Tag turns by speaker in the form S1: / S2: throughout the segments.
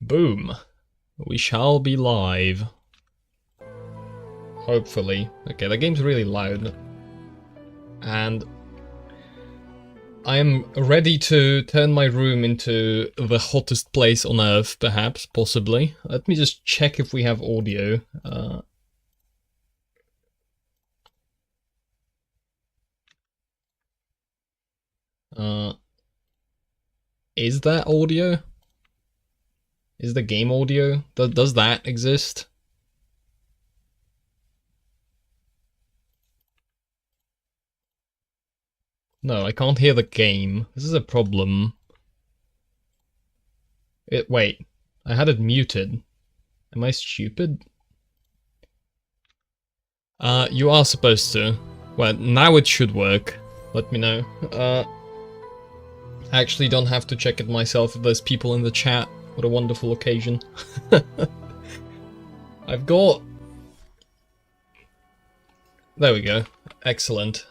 S1: Boom. We shall be live. Hopefully. Okay, the game's really loud. And I am ready to turn my room into the hottest place on earth, perhaps, possibly. Let me just check if we have audio. Is that audio? Is the game audio? Does that exist? No, I can't hear the game. This is a problem. Wait, I had it muted. Am I stupid? You are supposed to. Well, now it should work. Let me know. I actually don't have to check it myself if there's people in the chat. What a wonderful occasion. I've got... There we go. Excellent.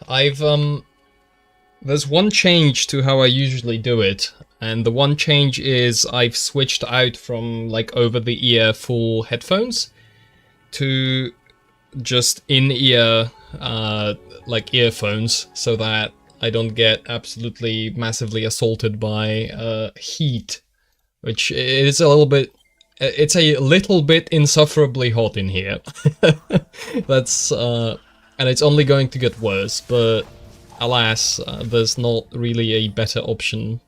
S1: There's one change to how I usually do it, and the one change is I've switched out from like over-the-ear full headphones to just in-ear like earphones, so that I don't get absolutely massively assaulted by heat, which is a little bit... It's a little bit insufferably hot in here. That's and it's only going to get worse, but alas, there's not really a better option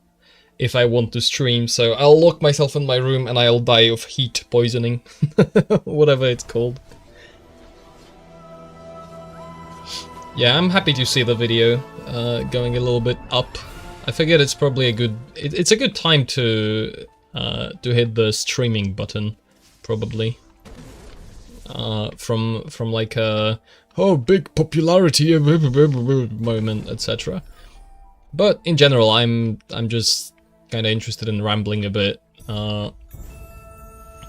S1: if I want to stream, so I'll lock myself in my room and I'll die of heat poisoning. Whatever it's called. Yeah, I'm happy to see the video going a little bit up. I figured it's probably a good... It's a good time to hit the streaming button, probably. From like a... Oh, big popularity moment, etc. But in general, I'm just kind of interested in rambling a bit.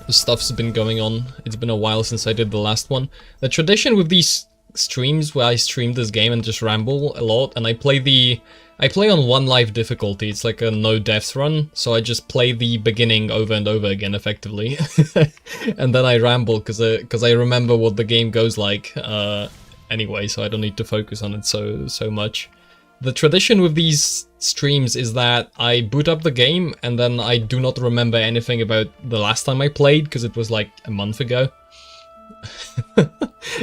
S1: Stuff's been going on. It's been a while since I did the last one. The tradition with these streams where I stream this game and just ramble a lot, and I play on 1 life difficulty. It's like a no deaths run, so I just play the beginning over and over again, effectively, and then I ramble because I remember what the game goes like anyway, so I don't need to focus on it so much. The tradition with these streams is that I boot up the game and then I do not remember anything about the last time I played because it was like a month ago.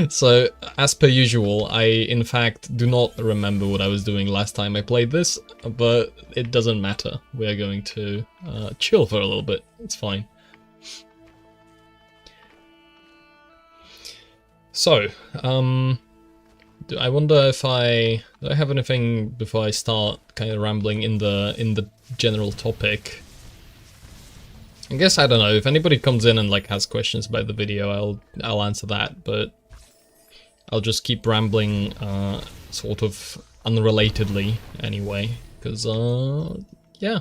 S1: So, as per usual, I in fact do not remember what I was doing last time I played this, but it doesn't matter. We are going to chill for a little bit. It's fine. So, I wonder if do I have anything before I start kind of rambling in the general topic? I guess I don't know, if anybody comes in and like has questions about the video, I'll answer that, but I'll just keep rambling sort of unrelatedly anyway, because yeah.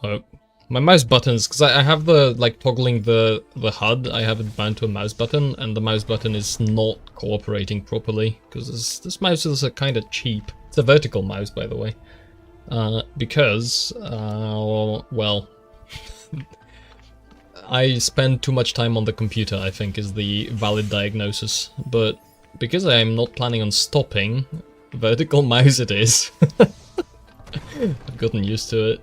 S1: Oh, my mouse buttons, because I have the like toggling the HUD, I have it bound to a mouse button, and the mouse button is not cooperating properly, because this mouse is kind of cheap. It's a vertical mouse, by the way. Because, well, I spend too much time on the computer, I think, is the valid diagnosis. But because I am not planning on stopping, vertical mouse it is. I've gotten used to it.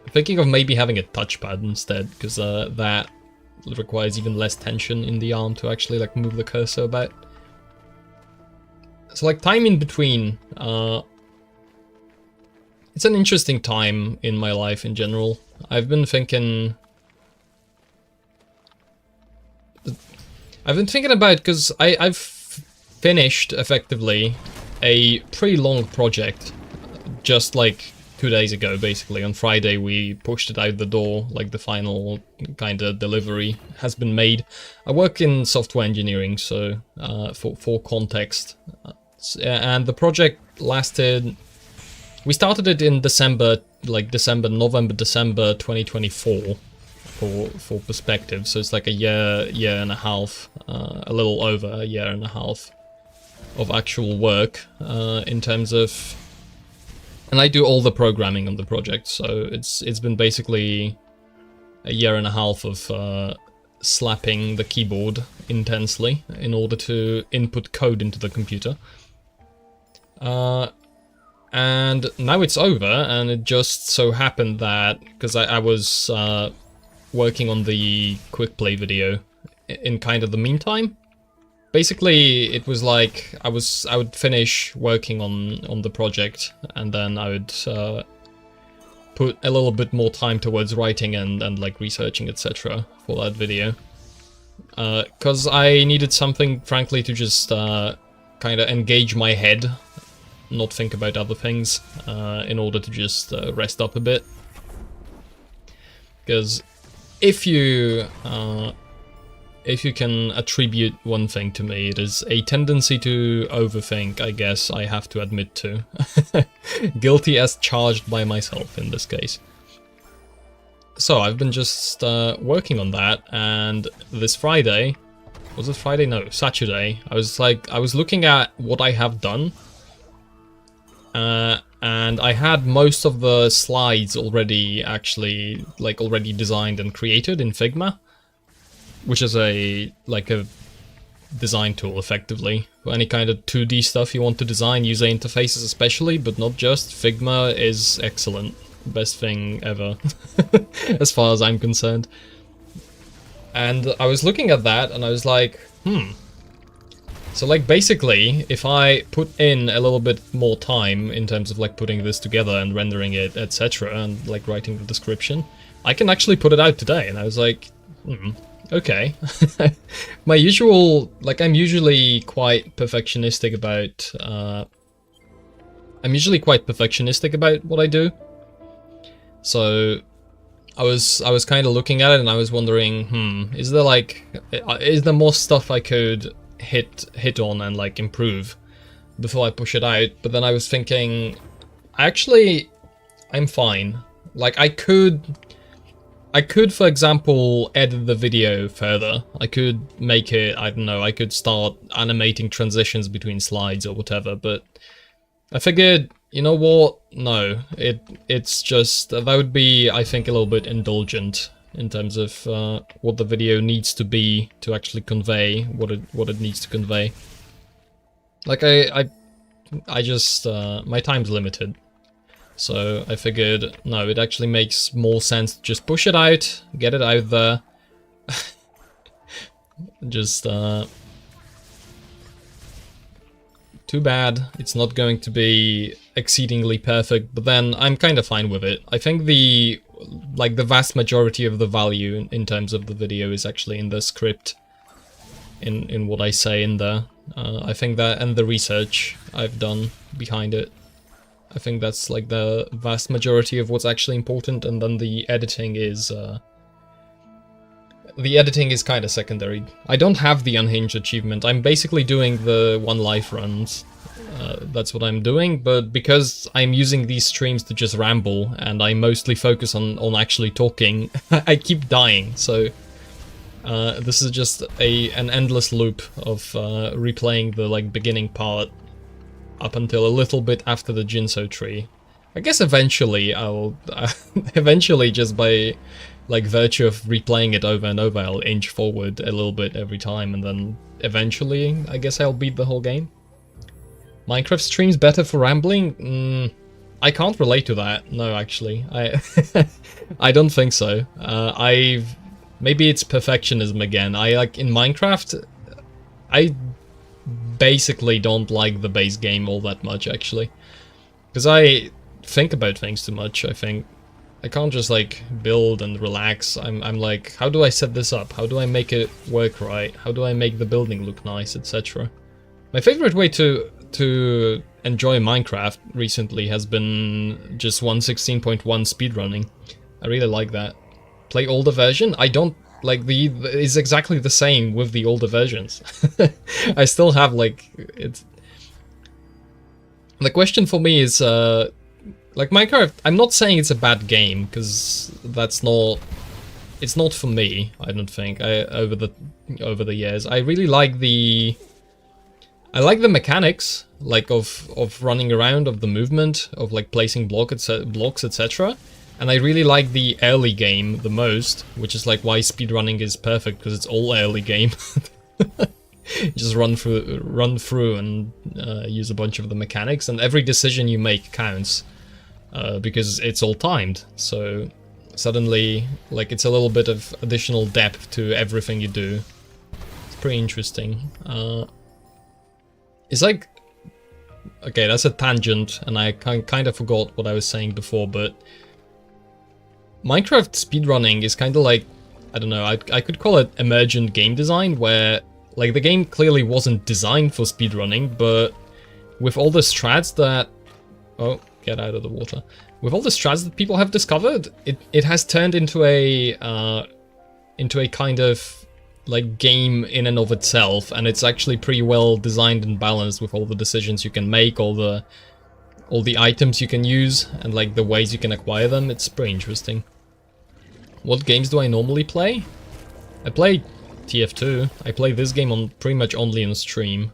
S1: I'm thinking of maybe having a touchpad instead, because that requires even less tension in the arm to actually like move the cursor about. So like time in between, it's an interesting time in my life in general. I've been thinking about, because I've finished, effectively, a pretty long project just like 2 days ago, basically. On Friday we pushed it out the door, like the final kind of delivery has been made. I work in software engineering, so for context. And the project lasted... We started it in December, like November, December 2024, for perspective. So it's like a year and a half, a little over a year and a half of actual work, in terms of And I do all the programming on the project, so it's been basically a year and a half of slapping the keyboard intensely in order to input code into the computer. And now it's over, and it just so happened that, because I was working on the quick play video in kind of the meantime. Basically, it was like I would finish working on the project, and then I would put a little bit more time towards writing and like researching, etc. for that video. Because I needed something, frankly, to just kind of engage my head, not think about other things, in order to just rest up a bit. Because if you can attribute one thing to me, it is a tendency to overthink, I guess I have to admit to. Guilty as charged by myself in this case. So I've been just working on that, and this Friday, was it Friday? No, Saturday, I was looking at what I have done, and I had most of the slides already already designed and created in Figma, which is a design tool effectively for any kind of 2D stuff you want to design, user interfaces especially, but not just. Figma is excellent, best thing ever, as far as I'm concerned. And I was looking at that and I was like, so like basically, if I put in a little bit more time in terms of like putting this together and rendering it, etc., and like writing the description, I can actually put it out today. And I was like, okay. My usual, like I'm usually quite perfectionistic about, what I do. So I was kind of looking at it and I was wondering, is there more stuff I could hit on and like improve before I push it out? But then I was thinking, actually, I'm fine. Like I could, for example, edit the video further. I could make it, I don't know, I could start animating transitions between slides or whatever, but I figured, you know what, no, it's just, that would be, I think, a little bit indulgent in terms of what the video needs to be to actually convey what it needs to convey. Like I just, my time's limited. So I figured, no, it actually makes more sense to just push it out, get it out there. Just, too bad it's not going to be exceedingly perfect, but then I'm kind of fine with it. I think the vast majority of the value in terms of the video is actually in the script, in what I say in there. I think that, and the research I've done behind it. I think that's like the vast majority of what's actually important, and then the editing is kind of secondary. I don't have the Unhinged achievement. I'm basically doing the 1 life runs. That's what I'm doing, but because I'm using these streams to just ramble, and I mostly focus on actually talking, I keep dying, so this is just an endless loop of replaying the like beginning part up until a little bit after the Jinso tree. I guess eventually I'll, eventually just by like virtue of replaying it over and over, I'll inch forward a little bit every time, and then eventually I guess I'll beat the whole game. Minecraft streams better for rambling? I can't relate to that, no actually. I don't think so. Maybe it's perfectionism again. In Minecraft, I basically don't like the base game all that much actually. Because I think about things too much, I think. I can't just like build and relax. I'm like, how do I set this up? How do I make it work right? How do I make the building look nice, etc. My favorite way to enjoy Minecraft recently has been just 1.16.1 speedrunning. I really like that. Play older version? I don't like it's exactly the same with the older versions. I still have like it's. The question for me is like Minecraft. I'm not saying it's a bad game because that's not. It's not for me. I don't think. Over the years, I really like the I like the mechanics, like of running around, of the movement, of like placing blocks, etc. And I really like the early game the most, which is like why speedrunning is perfect, because it's all early game. Just run through and use a bunch of the mechanics, and every decision you make counts, because it's all timed. So suddenly, like, it's a little bit of additional depth to everything you do. It's pretty interesting. It's like, okay, that's a tangent, and I kind of forgot what I was saying before, but Minecraft speedrunning is kind of like, I don't know, I could call it emergent game design, where like the game clearly wasn't designed for speedrunning, but with all the strats that... Oh, get out of the water. With all the strats that people have discovered, it has turned into a kind of like game in and of itself, and it's actually pretty well designed and balanced with all the decisions you can make, all the items you can use, and like the ways you can acquire them. It's pretty interesting. What games do I normally play? I play TF2. I play this game on pretty much only on stream.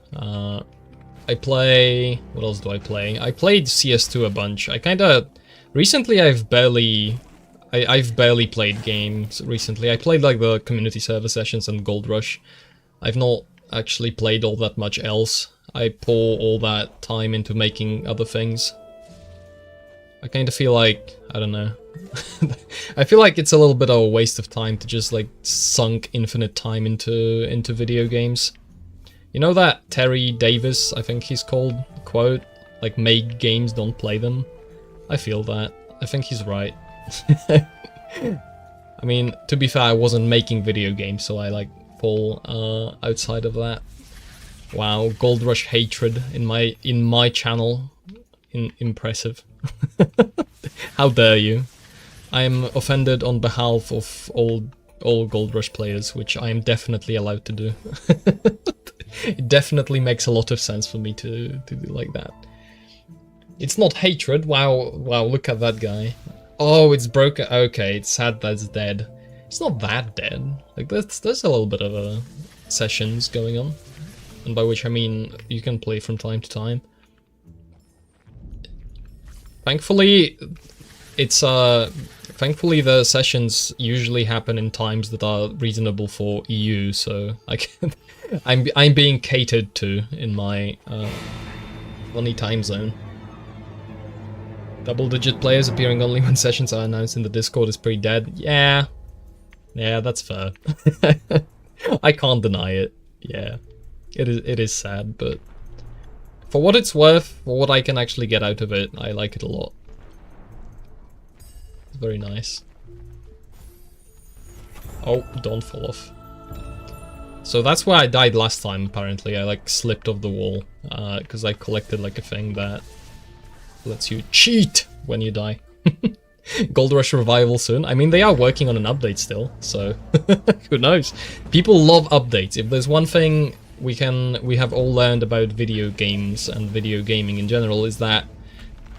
S1: I play... What else do I play? I played CS2 a bunch. I kinda... Recently I've barely played games recently. I played like the community server sessions and Gold Rush. I've not actually played all that much else. I pour all that time into making other things. I kind of feel like, I don't know. I feel like it's a little bit of a waste of time to just like sunk infinite time into video games. You know that Terry Davis, I think he's called, quote, like, make games, don't play them? I feel that. I think he's right. I mean, to be fair, I wasn't making video games, so I like fall outside of that. Wow, Gold Rush hatred in my channel. Impressive. How dare you? I am offended on behalf of all Gold Rush players, which I am definitely allowed to do. It definitely makes a lot of sense for me to do like that. It's not hatred. Wow, look at that guy. Oh, it's broken. Okay, it's sad that it's dead. It's not that dead. Like, there's a little bit of sessions going on. And by which I mean you can play from time to time. Thankfully, thankfully the sessions usually happen in times that are reasonable for EU, so I'm being catered to in my funny time zone. Double-digit players appearing only when sessions are announced in the Discord is pretty dead. Yeah, that's fair. I can't deny it. Yeah, it is sad, but for what it's worth, for what I can actually get out of it, I like it a lot. It's very nice. Oh, don't fall off. So that's where I died last time, apparently. I like slipped off the wall, because I collected like a thing that lets you cheat when you die. Gold Rush revival soon. I mean, they are working on an update still, so who knows? People love updates. If there's one thing we have all learned about video games and video gaming in general, is that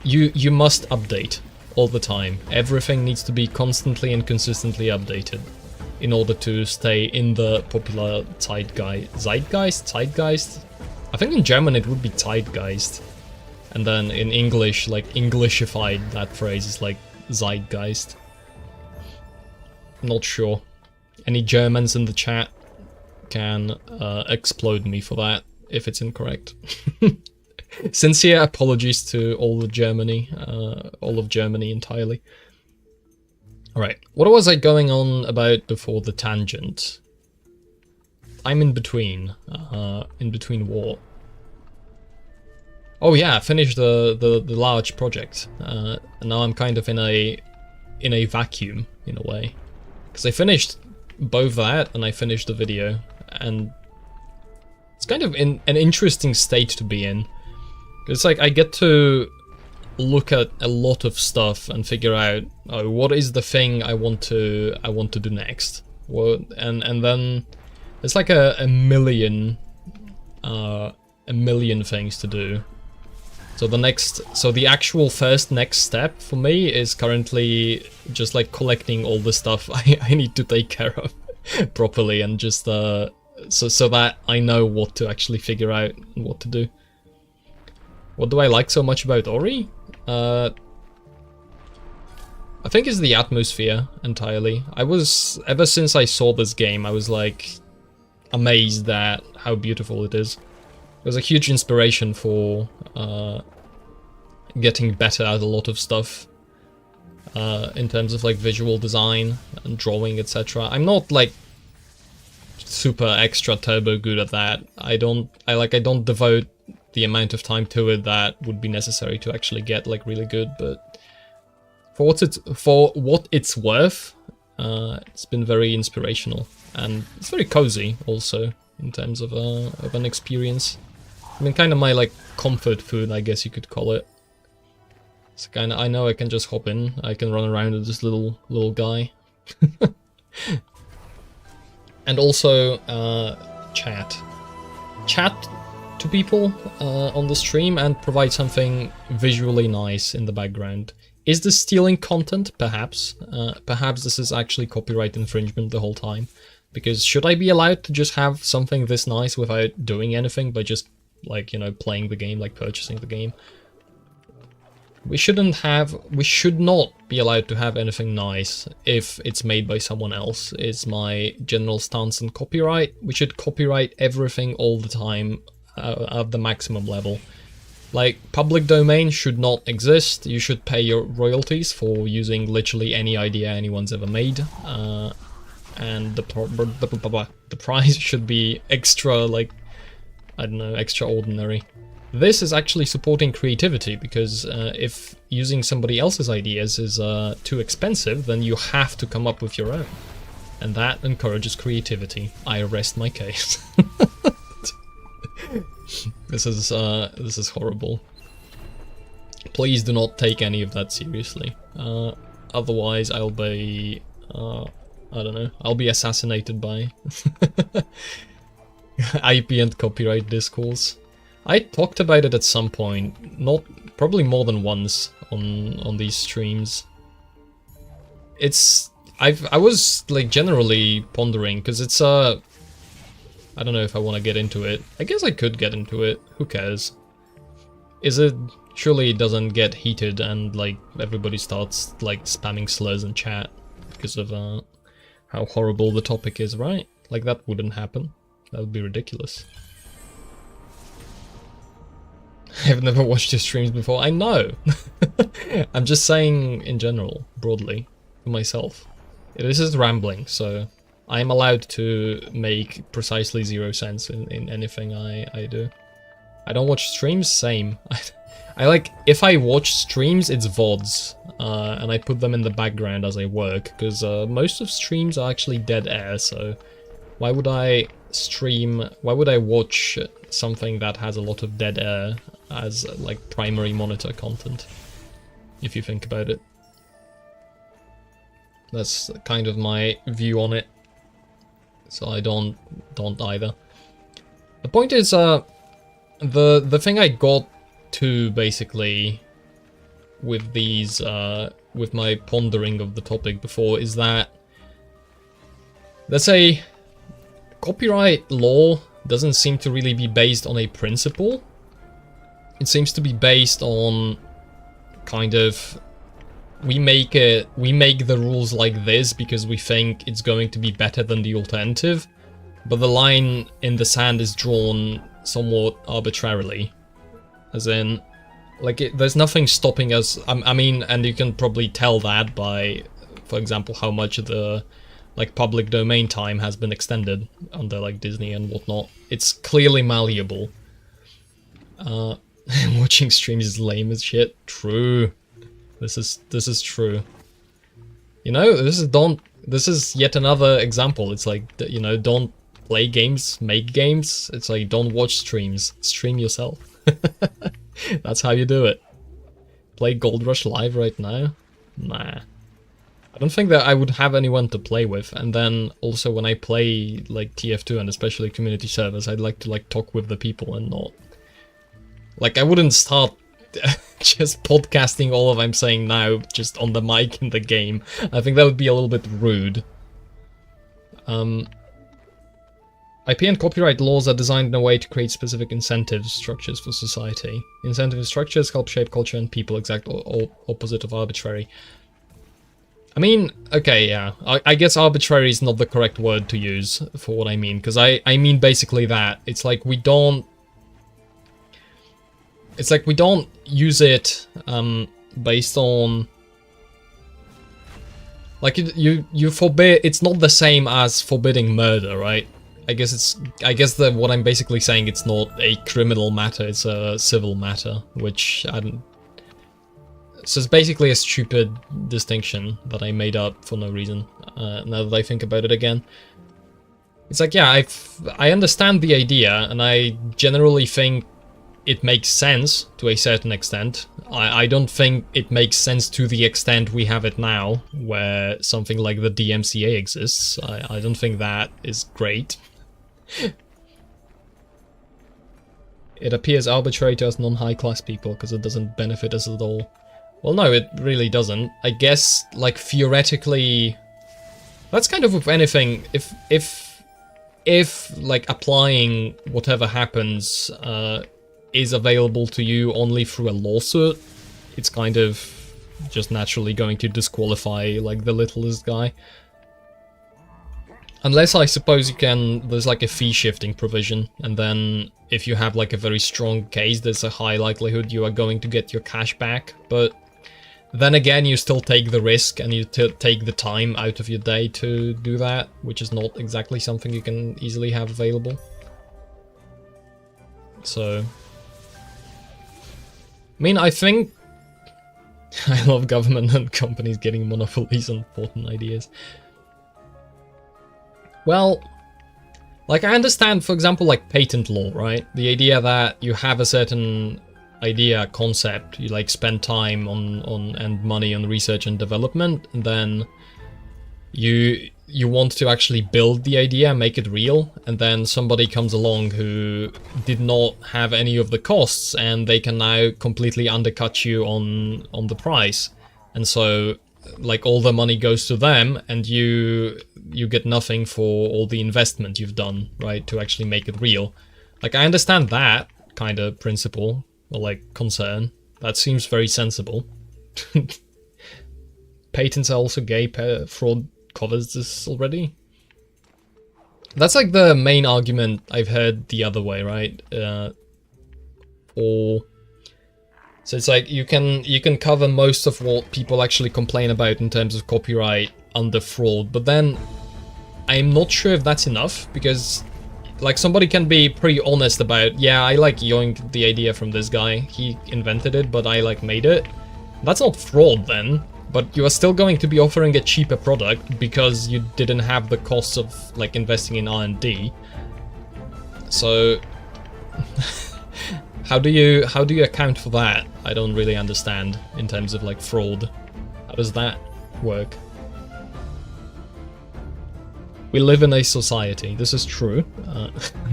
S1: you must update all the time. Everything needs to be constantly and consistently updated in order to stay in the popular zeitgeist. I think in German it would be Zeitgeist. And then in English, like, Englishified, that phrase is like Zeitgeist. Not sure. Any Germans in the chat can explode me for that if it's incorrect. Sincere apologies to all of Germany entirely. Alright, what was I going on about before the tangent? I'm in between what? Oh yeah, I finished the large project, and now I'm kind of in a vacuum, in a way. Because I finished both that, and I finished the video, and it's kind of in an interesting state to be in. It's like I get to look at a lot of stuff and figure out, oh, what is the thing I want to do next? And then there's like a million things to do. So the actual next step for me is currently just like collecting all the stuff I need to take care of properly, and just so that I know what to actually figure out and what to do. What do I like so much about Ori? I think it's the atmosphere entirely. Ever since I saw this game, I was like amazed at how beautiful it is. It was a huge inspiration for getting better at a lot of stuff in terms of like visual design and drawing, etc. I'm not like super extra turbo good at that. I don't devote the amount of time to it that would be necessary to actually get like really good, but for what it's worth, it's been very inspirational, and it's very cozy also in terms of an experience. I mean, kind of my like comfort food, I guess you could call it. It's kind of, I know I can just hop in, I can run around with this little guy. And also chat to people on the stream and provide something visually nice in the background. Is this stealing content? Perhaps. Perhaps this is actually copyright infringement the whole time. Because should I be allowed to just have something this nice without doing anything, but just, like, you know, playing the game, like purchasing the game? We should not be allowed to have anything nice if it's made by someone else, is my general stance on copyright. We should copyright everything all the time at the maximum level. Like, public domain should not exist. You should pay your royalties for using literally any idea anyone's ever made. And the price should be extra, like, I don't know, extraordinary. This is actually supporting creativity, because if using somebody else's ideas is too expensive, then you have to come up with your own. And that encourages creativity. I rest my case. This is horrible. Please do not take any of that seriously. Otherwise I'll be... I don't know, I'll be assassinated by IP and copyright discourse. I talked about it at some point, probably more than once on these streams. I was like generally pondering, because it's I don't know if I want to get into it. I guess I could get into it, who cares? Surely it doesn't get heated and like everybody starts like spamming slurs in chat because of how horrible the topic is, right? Like, that wouldn't happen. That would be ridiculous. I've never watched your streams before. I know. I'm just saying in general, broadly, for myself. This is rambling, so I'm allowed to make precisely 0 sense in anything I do. I don't watch streams, same. I like, if I watch streams, it's VODs, and I put them in the background as I work, because most of streams are actually dead air, so why would I watch something that has a lot of dead air as like primary monitor content, if you think about it? That's kind of my view on it, so I don't either. The point is, the thing I got to basically with these, with my pondering of the topic before, is that, let's say, copyright law doesn't seem to really be based on a principle. It seems to be based on kind of, we make the rules like this because we think it's going to be better than the alternative, but the line in the sand is drawn somewhat arbitrarily. As in, like, there's nothing stopping us. I mean, and you can probably tell that by, for example, how much the like public domain time has been extended under like Disney and whatnot. It's clearly malleable. Watching streams is lame as shit. True. This is true. You know, this is yet another example. It's like, you know, don't play games, make games. It's like, don't watch streams, stream yourself. That's how you do it. Play Gold Rush live right now? Nah. I don't think that I would have anyone to play with, and then also when I play like TF2 and especially community servers, I'd like to like talk with the people and not... Like, I wouldn't start just podcasting all of I'm saying now just on the mic in the game. I think that would be a little bit rude. IP and copyright laws are designed in a way to create specific incentive structures for society. Incentive structures help shape culture and people, exact opposite of arbitrary. I mean, okay, yeah. I guess arbitrary is not the correct word to use for what I mean, because I mean basically that. It's like we don't... It's like we don't use it based on... Like, you forbid... It's not the same as forbidding murder, right? I guess what I'm basically saying, it's not a criminal matter, it's a civil matter, which I don't... So it's basically a stupid distinction that I made up for no reason, now that I think about it again. It's like, yeah, I understand the idea, and I generally think it makes sense to a certain extent. I don't think it makes sense to the extent we have it now, where something like the DMCA exists. I don't think that is great. It appears arbitrary to us non-high-class people, because it doesn't benefit us at all. Well, no, it really doesn't. I guess, like, theoretically... That's kind of with anything. If like, applying whatever happens is available to you only through a lawsuit, it's kind of just naturally going to disqualify, like, the littlest guy. Unless, I suppose, you can... There's, like, a fee-shifting provision, and then if you have, like, a very strong case, there's a high likelihood you are going to get your cash back, but... Then again, you still take the risk and you take the time out of your day to do that, which is not exactly something you can easily have available. So... I mean, I think... I love government and companies getting monopolies on important ideas. Well... Like, I understand, for example, like patent law, right? The idea that you have a certain... idea, concept, you like spend time on and money on research and development, and then you want to actually build the idea, make it real, and then somebody comes along who did not have any of the costs, and they can now completely undercut you on the price, and so like all the money goes to them, and you get nothing for all the investment you've done, right, to actually make it real. Like, I understand that kind of principle. Or, like, concern. That seems very sensible. Patents are also gay, fraud covers this already. That's, like, the main argument I've heard the other way, right? So it's like, you can cover most of what people actually complain about in terms of copyright under fraud, but then I'm not sure if that's enough, because... Like, somebody can be pretty honest about, yeah, I, like, yoinked the idea from this guy. He invented it, but I, like, made it. That's not fraud, then. But you are still going to be offering a cheaper product because you didn't have the costs of, like, investing in R&D. So... How do you account for that? I don't really understand, in terms of, like, fraud. How does that work? We live in a society, this is true,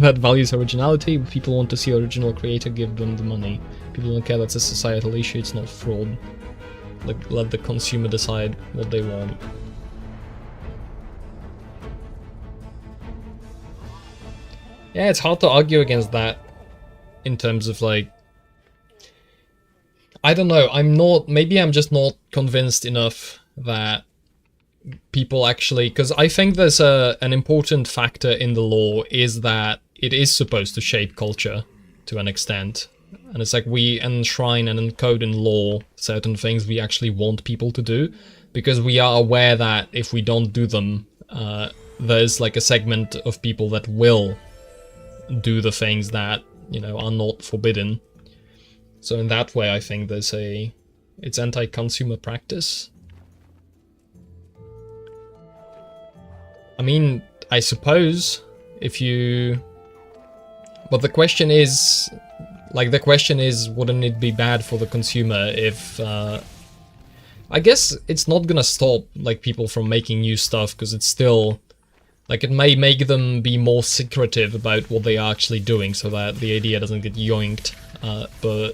S1: that values originality. People want to see original creator, give them the money. People don't care, that's a societal issue, it's not fraud. Like, let the consumer decide what they want. Yeah, it's hard to argue against that in terms of, like... I don't know, maybe I'm just not convinced enough that people actually, because I think there's an important factor in the law is that it is supposed to shape culture to an extent, and it's like we enshrine and encode in law certain things we actually want people to do, because we are aware that if we don't do them, there's like a segment of people that will do the things that, you know, are not forbidden. So in that way, I think it's anti-consumer practice. I mean, I suppose if you... But the question is, wouldn't it be bad for the consumer if... I guess it's not gonna stop, like, people from making new stuff, because it's still... Like, it may make them be more secretive about what they are actually doing, so that the idea doesn't get yoinked, but...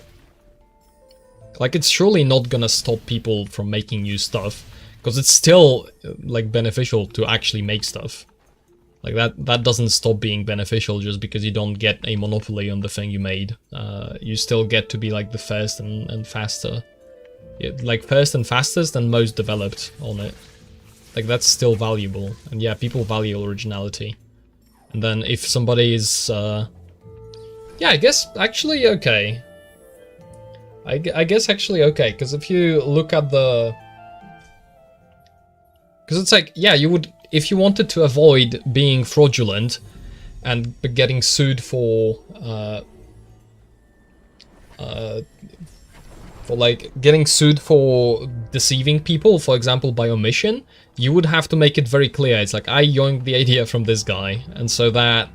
S1: Like, it's surely not gonna stop people from making new stuff. Because it's still, like, beneficial to actually make stuff. Like that doesn't stop being beneficial just because you don't get a monopoly on the thing you made. You still get to be like the first and faster. Yeah, like first and fastest and most developed on it. Like that's still valuable. And yeah, people value originality. And then if somebody is yeah, I guess actually okay. I guess actually okay, because if you look at the... Because it's like, yeah, you would... If you wanted to avoid being fraudulent and getting sued for like getting sued for deceiving people, for example, by omission, you would have to make it very clear. It's like, I yoinked the idea from this guy, and so that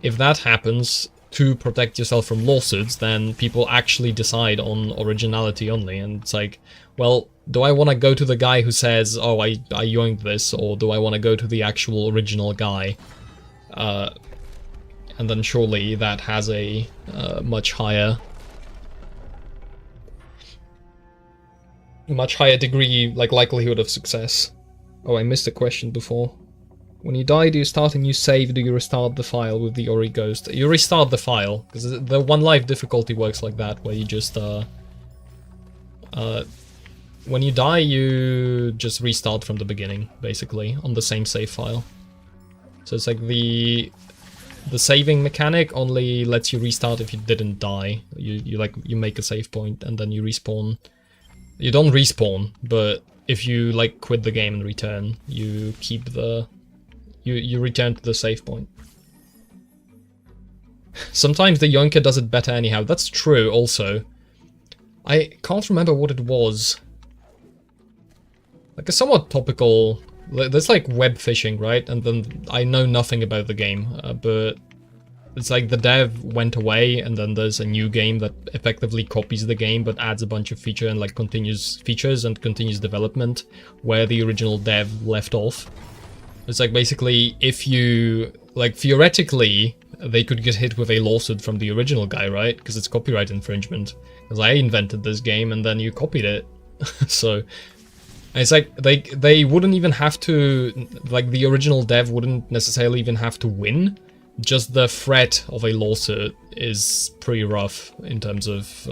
S1: if that happens, to protect yourself from lawsuits, then people actually decide on originality only. And it's like, well, do I want to go to the guy who says, oh, I yoinked this, or do I want to go to the actual original guy? And then surely that has a much higher degree, like, likelihood of success. Oh, I missed a question before. When you die, do you start a new save? Do you restart the file with the Ori Ghost? You restart the file, because the one life difficulty works like that, where you just when you die, you just restart from the beginning, basically, on the same save file. So it's like the saving mechanic only lets you restart if you didn't die. You make a save point and then you respawn. You don't respawn, but if you like quit the game and return, you keep the you return to the save point. Sometimes the yoinker does it better anyhow. That's true also. I can't remember what it was. Like a somewhat topical... There's like web phishing, right? And then I know nothing about the game, but it's like the dev went away and then there's a new game that effectively copies the game but adds a bunch of feature and like continues features and continues development where the original dev left off. It's like basically if you... Like theoretically they could get hit with a lawsuit from the original guy, right? Because it's copyright infringement. Because I invented this game and then you copied it. So... It's like, they wouldn't even have to, like the original dev wouldn't necessarily even have to win. Just the threat of a lawsuit is pretty rough in terms of,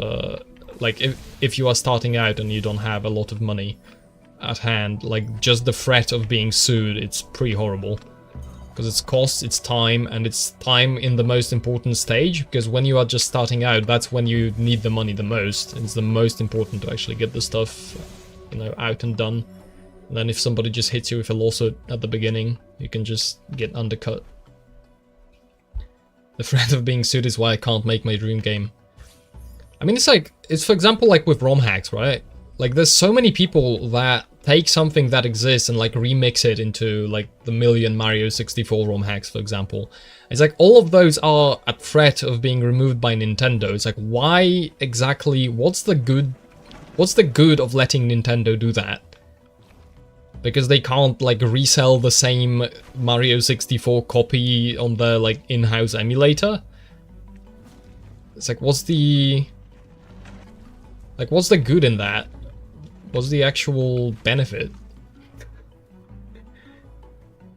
S1: like if you are starting out and you don't have a lot of money at hand, like just the threat of being sued, it's pretty horrible. Because it's cost, it's time, and it's time in the most important stage, because when you are just starting out, that's when you need the money the most. It's the most important to actually get the stuff, you know, out and done. And then if somebody just hits you with a lawsuit at the beginning, you can just get undercut. The threat of being sued is why I can't make my dream game. I mean, it's like, it's for example like with ROM hacks, right? Like there's so many people that take something that exists and like remix it into like the million Mario 64 ROM hacks, for example. It's like all of those are at threat of being removed by Nintendo. It's like, why exactly, what's the good of letting Nintendo do that? Because they can't like resell the same Mario 64 copy on their like in-house emulator? It's like, what's the good in that? What's the actual benefit?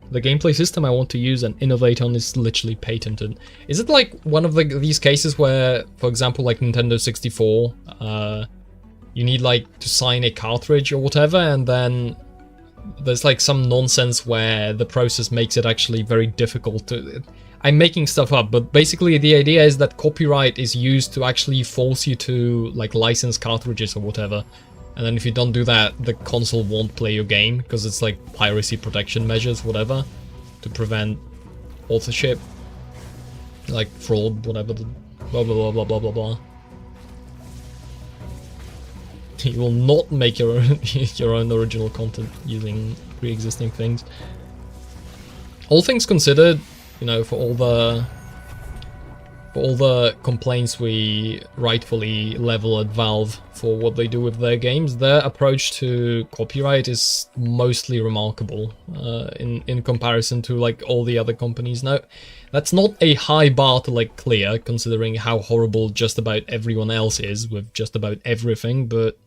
S1: The gameplay system I want to use and innovate on is literally patented. Is it like one of these cases where, for example, like Nintendo 64, you need like to sign a cartridge or whatever, and then there's like some nonsense where the process makes it actually very difficult to... I'm making stuff up, but basically the idea is that copyright is used to actually force you to like license cartridges or whatever. And then if you don't do that, the console won't play your game, because it's like piracy protection measures, whatever, to prevent authorship, like fraud, whatever, blah blah blah blah blah blah blah. You will not make your own original content using pre-existing things. All things considered, you know, for all the complaints we rightfully level at Valve for what they do with their games, their approach to copyright is mostly remarkable in comparison to like all the other companies. Now, that's not a high bar to like clear, considering how horrible just about everyone else is with just about everything, but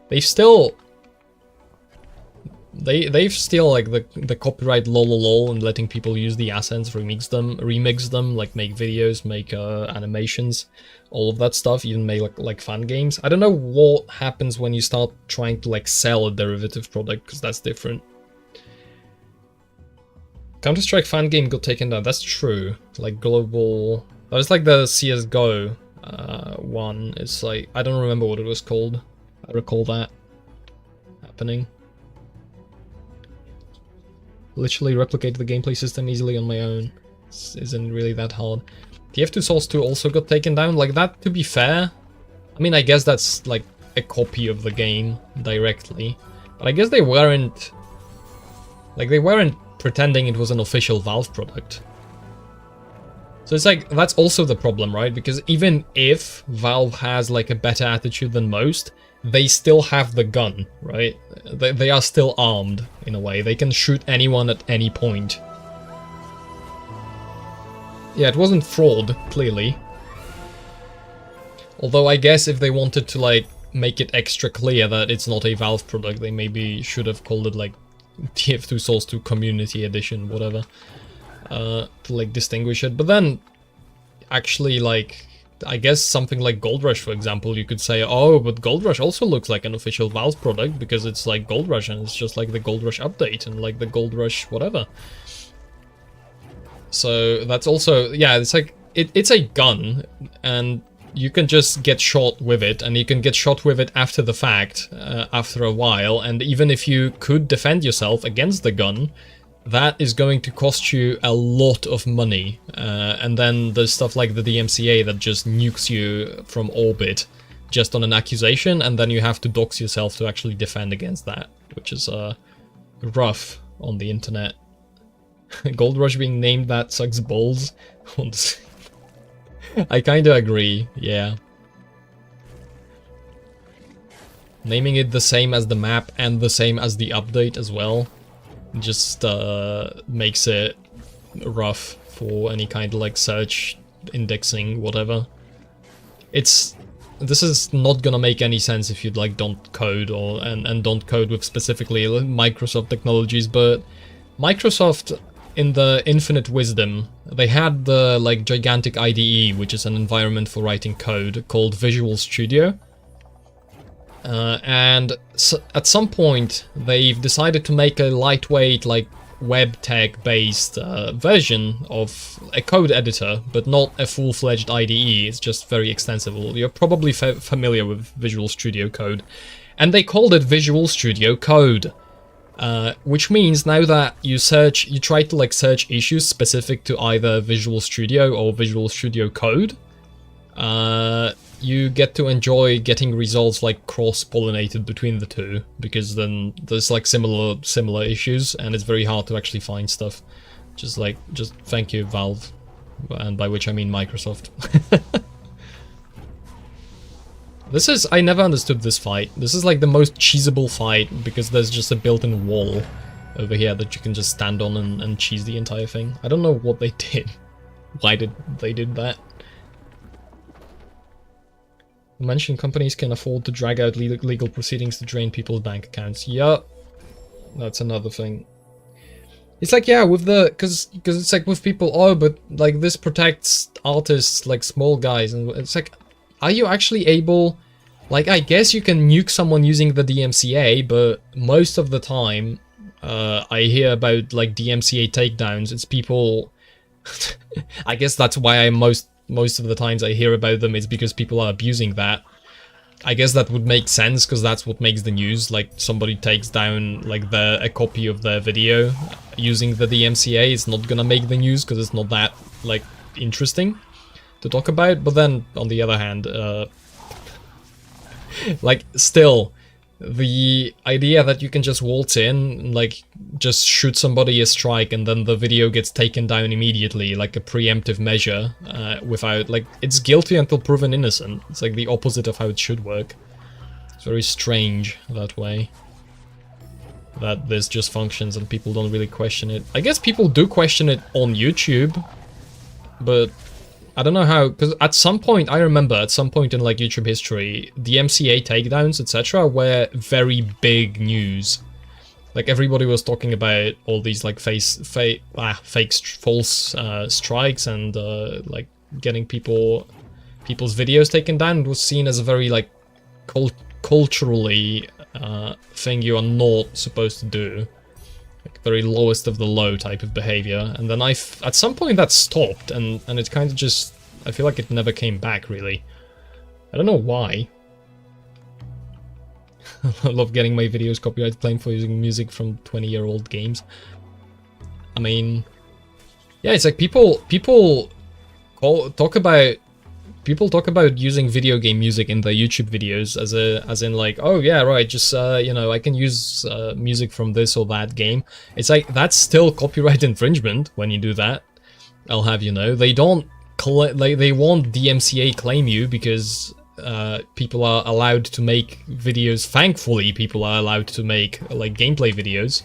S1: they've still they've still like the copyright lol and letting people use the assets, remix them, like make videos, make animations, all of that stuff, even make like fan games. I don't know what happens when you start trying to like sell a derivative product, because that's different. Counter-Strike fan game got taken down. That's true. Like global, that was like the CS:GO one. It's like, I don't remember what it was called. I recall that happening. Literally replicate the gameplay system easily on my own. This isn't really that hard. TF2 Souls 2 also got taken down. Like that, to be fair, I mean, I guess that's like a copy of the game directly, but I guess they weren't pretending it was an official Valve product. So it's like, that's also the problem, right? Because even if Valve has like a better attitude than most, they still have the gun, right? They are still armed, in a way. They can shoot anyone at any point. Yeah, it wasn't fraud, clearly. Although I guess if they wanted to like make it extra clear that it's not a Valve product, they maybe should have called it like TF2 Souls 2 Community Edition, whatever, to like distinguish it. But then, actually, like, I guess something like Gold Rush, for example, you could say, oh, but Gold Rush also looks like an official Valve product because it's like Gold Rush and it's just like the Gold Rush update and like the Gold Rush whatever. So that's also, yeah, it's like, it's a gun and you can just get shot with it, and you can get shot with it after the fact, after a while, and even if you could defend yourself against the gun, that is going to cost you a lot of money. And then there's stuff like the DMCA that just nukes you from orbit just on an accusation, and then you have to dox yourself to actually defend against that, which is rough on the internet. Gold Rush being named that sucks balls. I kinda agree, yeah. Naming it the same as the map and the same as the update as well just makes it rough for any kind of like search, indexing, whatever. This is not gonna make any sense if you like don't code and don't code with specifically Microsoft technologies, but Microsoft, in the infinite wisdom, they had the like gigantic IDE, which is an environment for writing code, called Visual Studio. And so at some point, they've decided to make a lightweight, like web tech based version of a code editor, but not a full-fledged IDE. It's just very extensible. You're probably familiar with Visual Studio Code, and they called it Visual Studio Code. Which means now that you try to like search issues specific to either Visual Studio or Visual Studio Code, you get to enjoy getting results like cross-pollinated between the two, because then there's like similar issues, and it's very hard to actually find stuff. Just thank you, Valve, and by which I mean Microsoft. I never understood this fight. This is like the most cheesable fight, because there's just a built-in wall over here that you can just stand on and cheese the entire thing. I don't know what they did. Why did they did that? The mentioned companies can afford to drag out legal proceedings to drain people's bank accounts. Yeah, that's another thing. It's like, yeah, with the, because it's like with people, oh, but like this protects artists, like small guys, and it's like, are you actually able, like, I guess you can nuke someone using the DMCA, but most of the time, I hear about, like, DMCA takedowns, it's people, I guess that's why most of the times I hear about them, is because people are abusing that. I guess that would make sense, because that's what makes the news, like, somebody takes down, like, a copy of their video using the DMCA, it's not gonna make the news, because it's not that, like, interesting to talk about. But then on the other hand, like, still, the idea that you can just waltz in, like, just shoot somebody a strike and then the video gets taken down immediately, like a preemptive measure, without, like, it's guilty until proven innocent. It's like the opposite of how it should work. It's very strange that way, that this just functions and people don't really question it. I guess people do question it on YouTube, but I don't know how, because at some point, I remember at some point in like YouTube history, DMCA takedowns, etc. were very big news. Like everybody was talking about all these like false strikes and like getting people's videos taken down. It was seen as a very like culturally thing you are not supposed to do, like very lowest of the low type of behavior. And then at some point that stopped, and it kind of just, I feel like it never came back really. I don't know why. I love getting my videos copyright claimed for using music from 20-year-old games. I mean, yeah, it's like people talk about using video game music in their YouTube videos as in like, oh yeah, right, just you know, I can use music from this or that game. It's like that's still copyright infringement when you do that. I'll have you know, they don't they won't DMCA claim you because people are allowed to make videos. Thankfully, people are allowed to make like gameplay videos,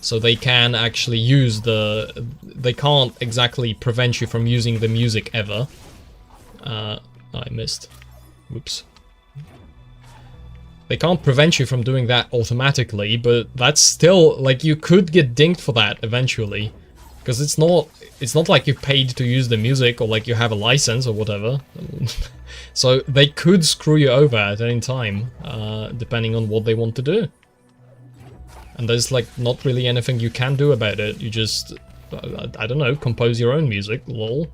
S1: so they can actually use they can't exactly prevent you from using the music ever. I missed. Whoops. They can't prevent you from doing that automatically, but that's still like you could get dinged for that eventually, because it's not like you paid to use the music or like you have a license or whatever. So they could screw you over at any time, depending on what they want to do. And there's like not really anything you can do about it. You just, I don't know, compose your own music, lol.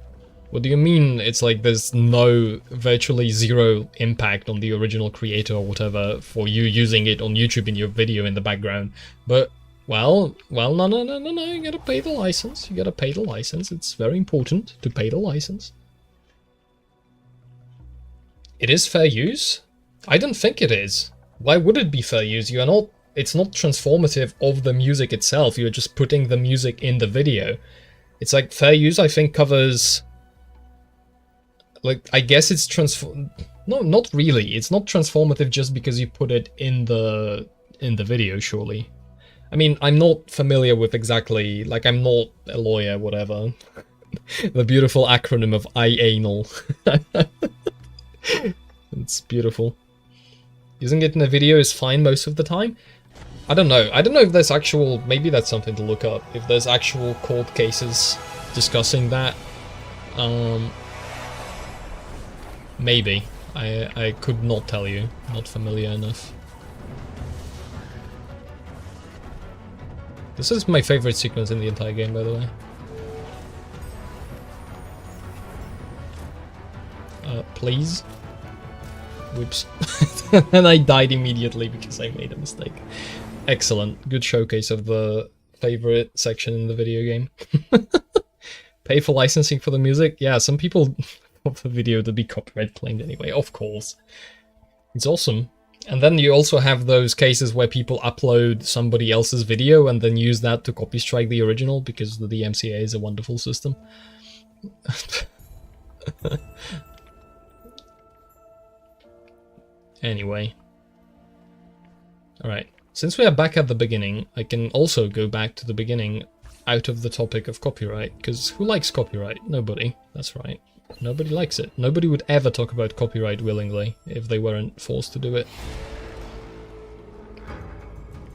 S1: What do you mean it's like there's virtually zero impact on the original creator or whatever for you using it on YouTube in your video in the background? But, well, no, you gotta pay the license. You gotta pay the license. It's very important to pay the license. It is fair use? I don't think it is. Why would it be fair use? It's not transformative of the music itself. You're just putting the music in the video. It's like fair use, I think, covers... Like, I guess it's no, not really. It's not transformative just because you put it in the video, surely. I mean, I'm not familiar with exactly... Like, I'm not a lawyer, whatever. The beautiful acronym of IANAL. It's beautiful. Using it in a video is fine most of the time. I don't know. I don't know if there's actual... Maybe that's something to look up. If there's actual court cases discussing that. Maybe. I could not tell you. Not familiar enough. This is my favorite sequence in the entire game, by the way. Please? Whoops. And I died immediately because I made a mistake. Excellent. Good showcase of the favorite section in the video game. Pay for licensing for the music? Yeah, some people want the video to be copyright claimed anyway, of course. It's awesome. And then you also have those cases where people upload somebody else's video and then use that to copy strike the original because the DMCA is a wonderful system. Anyway. Alright. Since we are back at the beginning, I can also go back to the beginning out of the topic of copyright, because who likes copyright? Nobody. That's right. Nobody likes it. Nobody would ever talk about copyright willingly if they weren't forced to do it.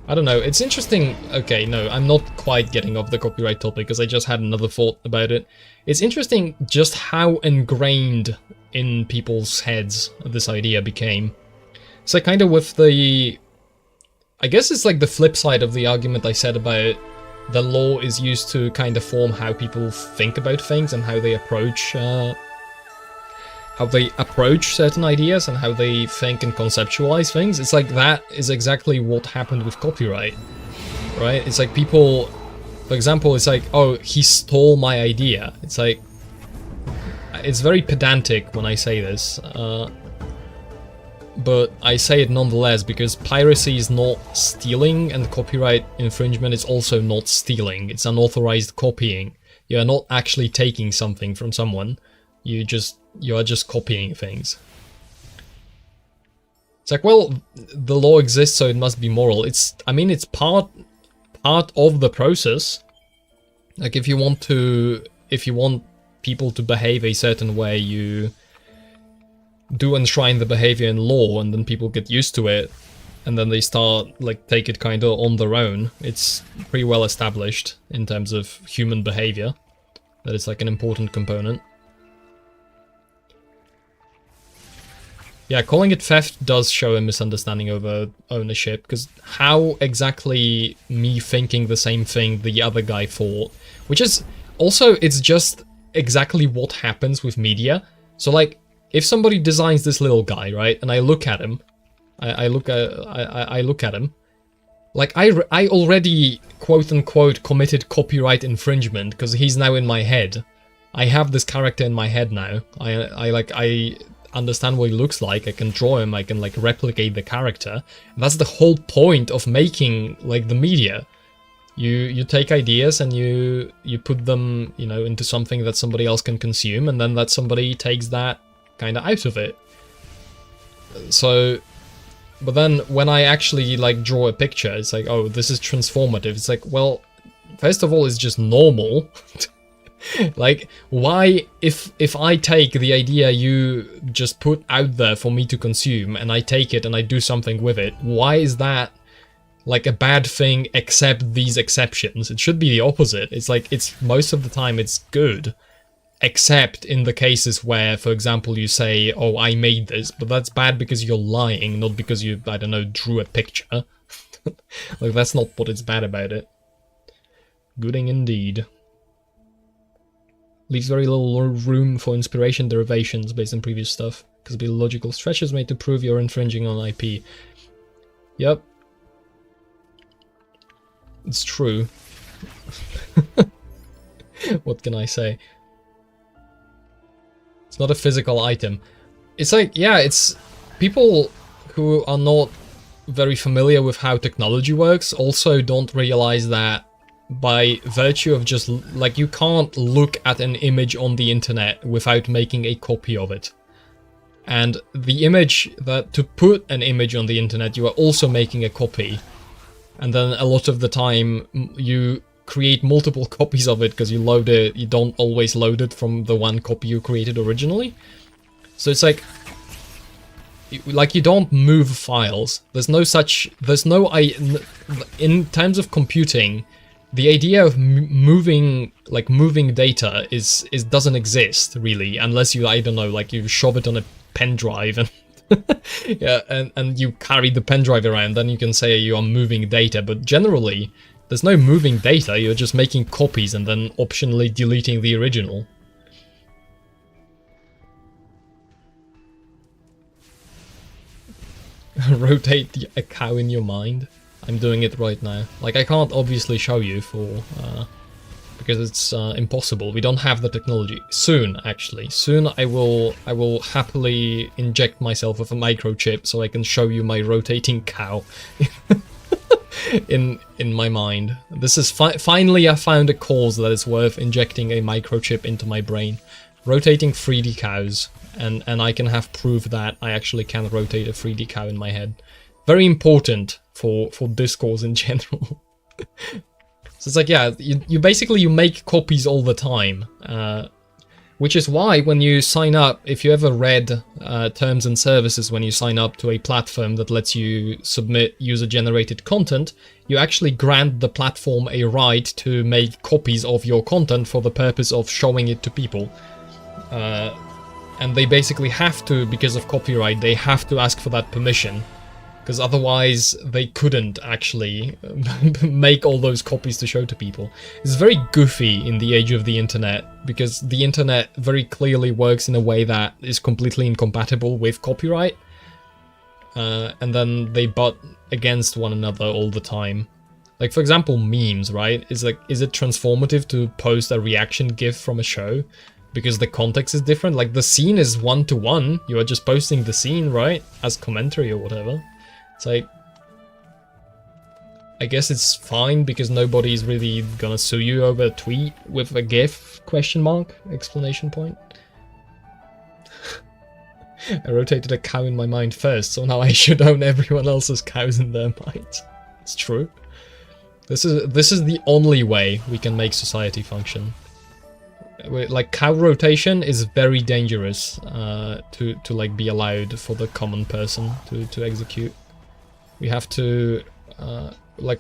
S1: I don't know, it's interesting. Okay, no, I'm not quite getting off the copyright topic because I just had another thought about it. It's interesting just how ingrained in people's heads this idea became. So kind of with the... I guess it's like the flip side of the argument I said about the law is used to kind of form how people think about things and how they approach certain ideas and how they think and conceptualize things. It's like that is exactly what happened with copyright, right? It's like people, for example, it's like, oh, he stole my idea. It's like, it's very pedantic when I say this, but I say it nonetheless because piracy is not stealing and copyright infringement is also not stealing. It's unauthorized copying. You are not actually taking something from someone. You are just copying things. It's like, well, the law exists, so it must be moral. I mean, it's part of the process. Like, if you want people to behave a certain way, you do enshrine the behavior in law, and then people get used to it. and then they start like take it kind of on their own. It's pretty well established in terms of human behavior that it's like an important component. Yeah, calling it theft does show a misunderstanding over ownership, because how exactly me thinking the same thing the other guy thought, which is also, it's just exactly what happens with media. So like, if somebody designs this little guy, right, and I look at him, I look at him, like I already quote unquote committed copyright infringement because he's now in my head. I have this character in my head now. I understand what he looks like. I can draw him. I can like replicate the character. And that's the whole point of making like the media. You take ideas and you put them, you know, into something that somebody else can consume, and then that somebody takes that kind of out of it. So, but then when I actually like draw a picture, it's like, oh, this is transformative. It's like, well, first of all, it's just normal. Like, why, if I take the idea you just put out there for me to consume, and I take it and I do something with it, why is that like a bad thing except these exceptions? It should be the opposite. It's like, it's most of the time it's good, except in the cases where, for example, you say, oh, I made this, but that's bad because you're lying, not because you, I don't know, drew a picture. Like, that's not what is bad about it. Gooding indeed. Leaves very little room for inspiration derivations based on previous stuff, because it'll be logical stretches made to prove you're infringing on IP. Yep. It's true. What can I say? It's not a physical item. It's like, yeah, it's people who are not very familiar with how technology works also don't realize that by virtue of just, like, you can't look at an image on the internet without making a copy of it. And the image, that to put an image on the internet, you are also making a copy. And then a lot of the time you create multiple copies of it because you load it, you don't always load it from the one copy you created originally. So it's like you don't move files. There's no such, in terms of computing, the idea of moving data is doesn't exist really, unless you, I don't know, like you shove it on a pen drive and yeah, and you carry the pen drive around, then you can say you are moving data. But generally, there's no moving data. You're just making copies and then optionally deleting the original. Rotate a cow in your mind. I'm doing it right now. Like, I can't obviously show you for because it's impossible. We don't have the technology. Soon, actually. Soon I will happily inject myself with a microchip so I can show you my rotating cow in my mind. This is finally I found a cause that is worth injecting a microchip into my brain. Rotating 3D cows, and I can have proof that I actually can rotate a 3D cow in my head. Very important for discourse in general. So it's like, yeah, you basically make copies all the time, which is why when you sign up, if you ever read terms and services when you sign up to a platform that lets you submit user-generated content, you actually grant the platform a right to make copies of your content for the purpose of showing it to people. And they basically have to, because of copyright, they have to ask for that permission. Because otherwise they couldn't actually make all those copies to show to people. It's very goofy in the age of the internet, because the internet very clearly works in a way that is completely incompatible with copyright. And then they butt against one another all the time. Like, for example, memes, right? Is it transformative to post a reaction GIF from a show? Because the context is different? Like, the scene is one-to-one. You are just posting the scene, right? As commentary or whatever. It's like, I guess it's fine because nobody's really gonna sue you over a tweet with a GIF ? Exclamation point. I rotated a cow in my mind first, so now I should own everyone else's cows in their minds. It's true. This is the only way we can make society function. Like, cow rotation is very dangerous to like be allowed for the common person to execute. We have to,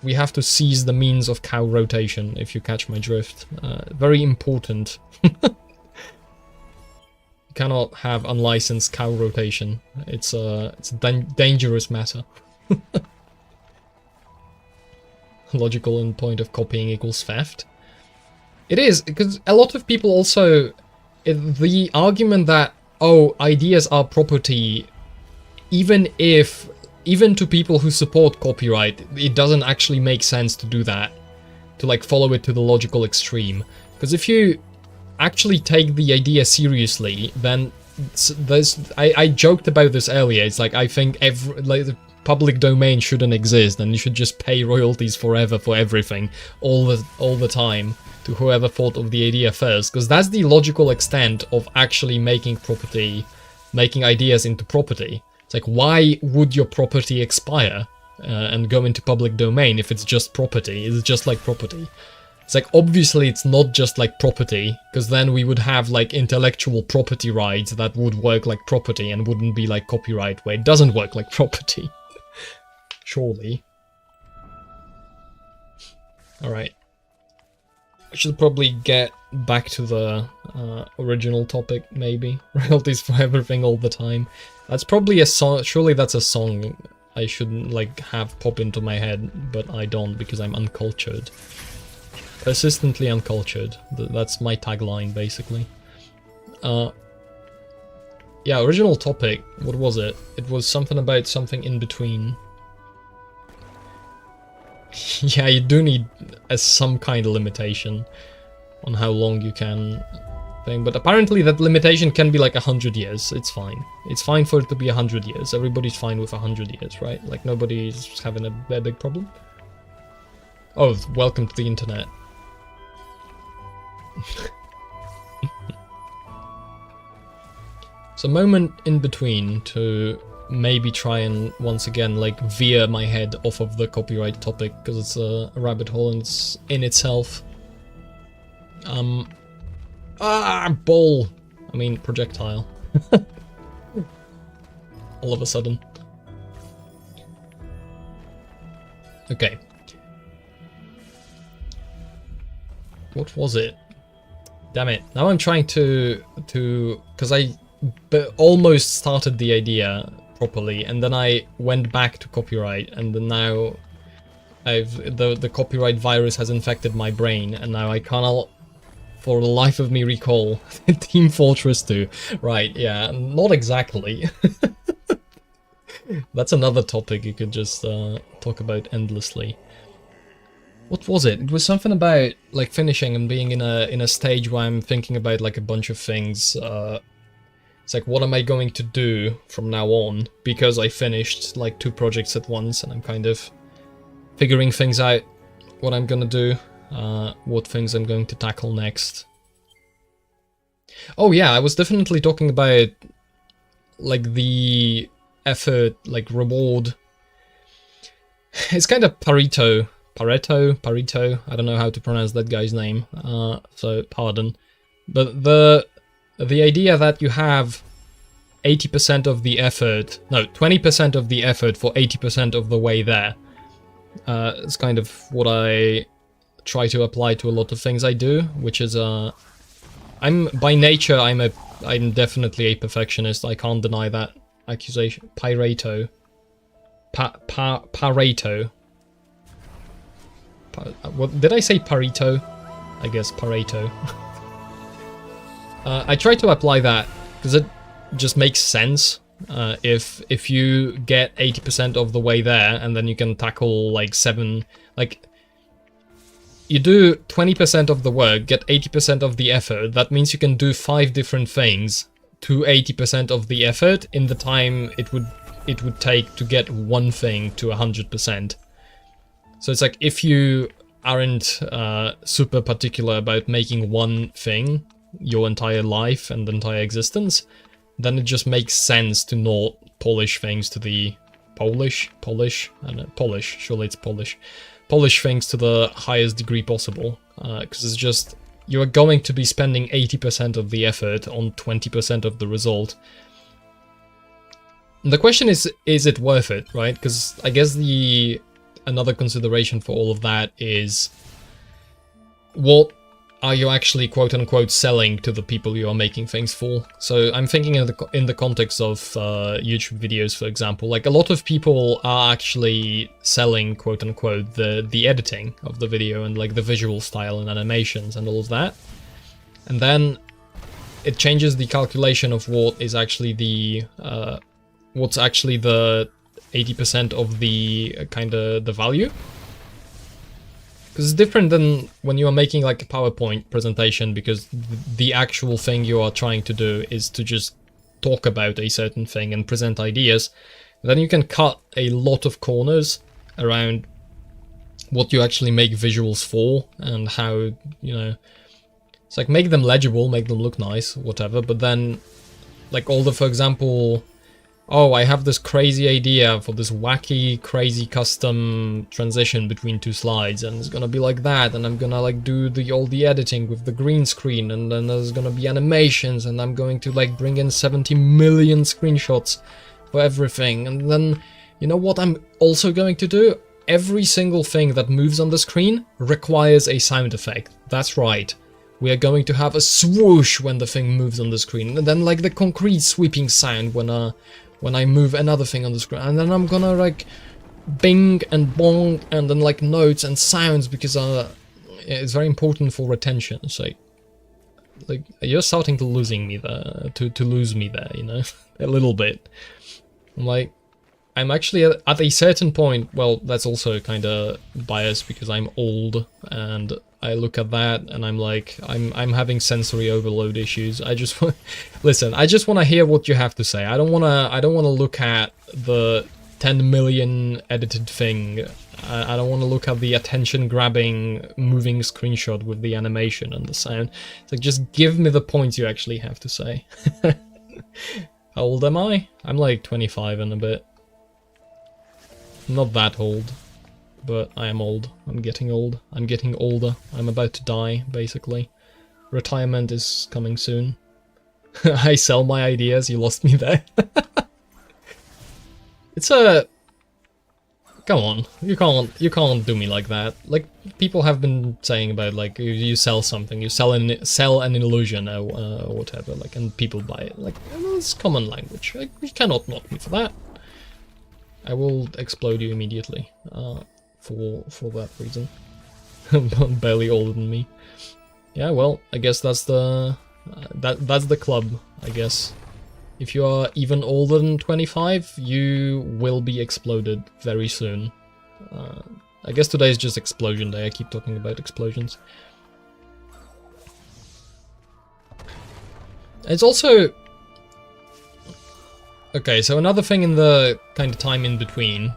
S1: we have to seize the means of cow rotation, if you catch my drift. Very important. You cannot have unlicensed cow rotation. It's a dangerous matter. Logical endpoint of copying equals theft. It is, because a lot of people also... the argument that, oh, ideas are property, even to people who support copyright, it doesn't actually make sense to do that. To like follow it to the logical extreme. Because if you actually take the idea seriously, then I joked about this earlier. It's like I think the public domain shouldn't exist, and you should just pay royalties forever for everything, all the time, to whoever thought of the idea first, because that's the logical extent of actually making ideas into property. It's like, why would your property expire and go into public domain if it's just property? It's just like property. It's like, obviously it's not just like property, because then we would have like intellectual property rights that would work like property and wouldn't be like copyright, where it doesn't work like property. Surely. Alright. I should probably get back to the original topic, maybe. Royalties for everything all the time. That's probably a song. Surely that's a song I shouldn't like have pop into my head, but I don't because I'm uncultured. Persistently uncultured. That's my tagline, basically. Yeah, original topic. What was it? It was something about something in between. Yeah, you do need some kind of limitation on how long you can thing, but apparently that limitation can be like 100 years. It's fine. It's fine for it to be 100 years. Everybody's fine with 100 years, right? Like nobody's having a big problem. Oh, welcome to the internet. So, moment in between to maybe try and once again like veer my head off of the copyright topic, because it's a rabbit hole and it's in itself. Ball! I mean projectile. All of a sudden. Okay. What was it? Damn it. Now I'm trying to because I almost started the idea properly, and then I went back to copyright, and then now the copyright virus has infected my brain, and now I cannot for the life of me recall Team Fortress 2. Right, yeah, not exactly. That's another topic you could just talk about endlessly. What was it? It was something about like finishing and being in a stage where I'm thinking about like a bunch of things. It's like, what am I going to do from now on? Because I finished like 2 projects at once, and I'm kind of figuring things out. What I'm gonna do, what things I'm going to tackle next. Oh yeah, I was definitely talking about like the effort, like reward. It's kind of Pareto, I don't know how to pronounce that guy's name, so pardon. But the idea that you have 80% of the effort, no, 20% of the effort for 80% of the way there, is kind of what I try to apply to a lot of things I do, which is, I'm, by nature, I'm definitely a perfectionist, I can't deny that accusation. Pareto. Pareto. What did I say? Pareto? I guess Pareto. I try to apply that because it just makes sense. If you get 80% of the way there, and then you can tackle like 7, like you do 20% of the work, get 80% of the effort. That means you can do 5 different things to 80% of the effort in the time it would take to get one thing to 100%. So it's like, if you aren't super particular about making one thing your entire life and entire existence, then it just makes sense to not polish things to the polish, surely it's polish things to the highest degree possible, because it's just, you're going to be spending 80% of the effort on 20% of the result. The question is it worth it, right? Because I guess another consideration for all of that is, what are you actually quote-unquote selling to the people you are making things for? So I'm thinking in the context of YouTube videos, for example. Like, a lot of people are actually selling quote-unquote the editing of the video and like the visual style and animations and all of that. And then it changes the calculation of what is actually what's actually the 80% of the the value. Because it's different than when you are making like a PowerPoint presentation, because the actual thing you are trying to do is to just talk about a certain thing and present ideas. Then you can cut a lot of corners around what you actually make visuals for and how, you know, it's like, make them legible, make them look nice, whatever, but then like all the, for example, oh, I have this crazy idea for this wacky, crazy custom transition between two slides, and it's gonna be like that, and I'm gonna like do all the editing with the green screen, and then there's gonna be animations, and I'm going to like bring in 70 million screenshots for everything, and then, you know what I'm also going to do? Every single thing that moves on the screen requires a sound effect. That's right. We are going to have a swoosh when the thing moves on the screen, and then like the concrete sweeping sound when I move another thing on the screen, and then I'm gonna like bing and bong and then like notes and sounds, because it's very important for retention. So like you're starting to losing me there, to lose me there, you know, a little bit. I'm actually at a certain point, well, that's also kind of biased because I'm old, and I look at that and I'm like, I'm having sensory overload issues. I just want, listen, I just want to hear what you have to say. I don't want to look at the 10 million edited thing. I don't want to look at the attention grabbing moving screenshot with the animation and the sound. It's like, just give me the points you actually have to say. How old am I? I'm like 25 and a bit. Not that old. But I am old. I'm getting old. I'm getting older. I'm about to die, basically. Retirement is coming soon. I sell my ideas, you lost me there. It's a... Come on, you can't do me like that. Like, people have been saying about, like, you sell something, you sell an illusion or whatever, like, and people buy it. Like, it's common language. Like, you cannot knock me for that. I will explode you immediately. For that reason. Barely older than me. Yeah, well, I guess that's the that's the club, I guess. If you are even older than 25, you will be exploded very soon. I guess today is just explosion day. I keep talking about explosions. It's also... Okay, so another thing in the kind of time in between.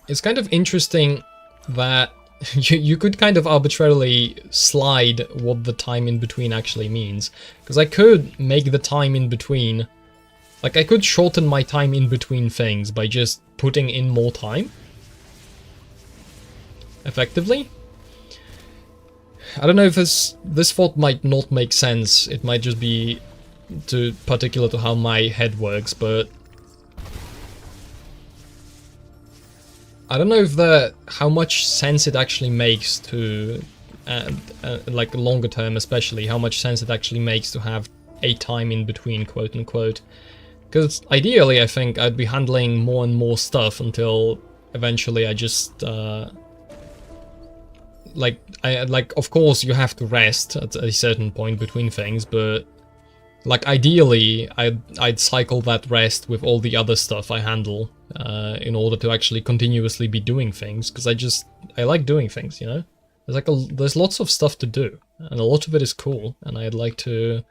S1: It's kind of interesting that you could kind of arbitrarily slide what the time in between actually means. Because I could make the time in between... Like, I could shorten my time in between things by just putting in more time. Effectively. I don't know if this thought might not make sense. It might just be particular to how my head works, but... I don't know if how much sense it actually makes to, like longer term especially, how much sense it actually makes to have a time in between, quote unquote. Because ideally I think I'd be handling more and more stuff until eventually I just, like of course you have to rest at a certain point between things, but like ideally I'd cycle that rest with all the other stuff I handle. In order to actually continuously be doing things, because I like doing things, you know? There's lots of stuff to do, and a lot of it is cool, and I'd like to...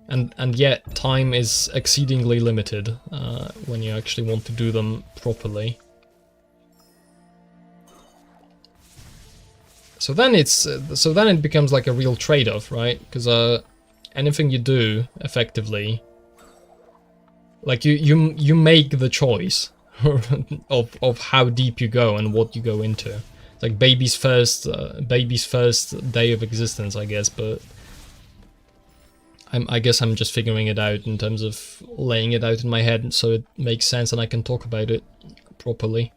S1: And yet, time is exceedingly limited when you actually want to do them properly. So then it becomes like a real trade-off, right? Because anything you do, effectively... Like, you make the choice of how deep you go and what you go into. It's like baby's first day of existence, I guess, but I guess I'm just figuring it out in terms of laying it out in my head so it makes sense and I can talk about it properly.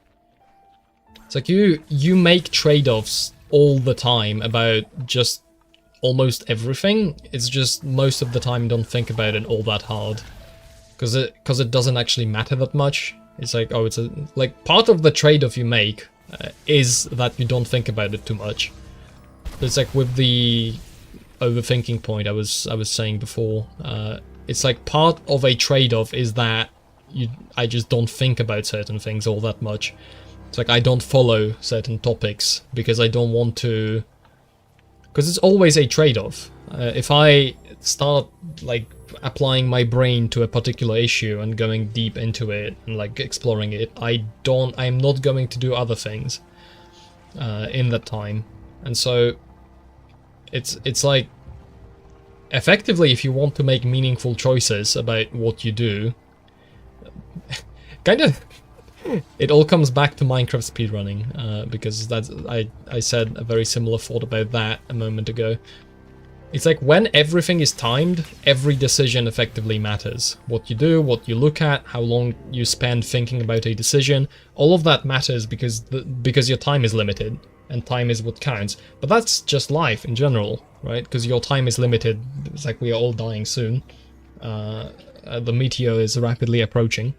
S1: It's like you make trade-offs all the time about just almost everything. It's just most of the time you don't think about it all that hard. Because it doesn't actually matter that much. It's like, oh, it's like part of the trade-off you make is that you don't think about it too much. But it's like with the overthinking point I was saying before, it's like part of a trade-off is that I just don't think about certain things all that much. It's like I don't follow certain topics because I don't want to, because it's always a trade-off. If I start like applying my brain to a particular issue and going deep into it and like exploring it, I'm not going to do other things in that time. And so it's like, effectively, if you want to make meaningful choices about what you do, kind of, it all comes back to Minecraft speedrunning, because I said a very similar thought about that a moment ago. It's like when everything is timed, every decision effectively matters. What you do, what you look at, how long you spend thinking about a decision, all of that matters because your time is limited, and time is what counts. But that's just life in general, right? Because your time is limited. It's like we are all dying soon. The meteor is rapidly approaching.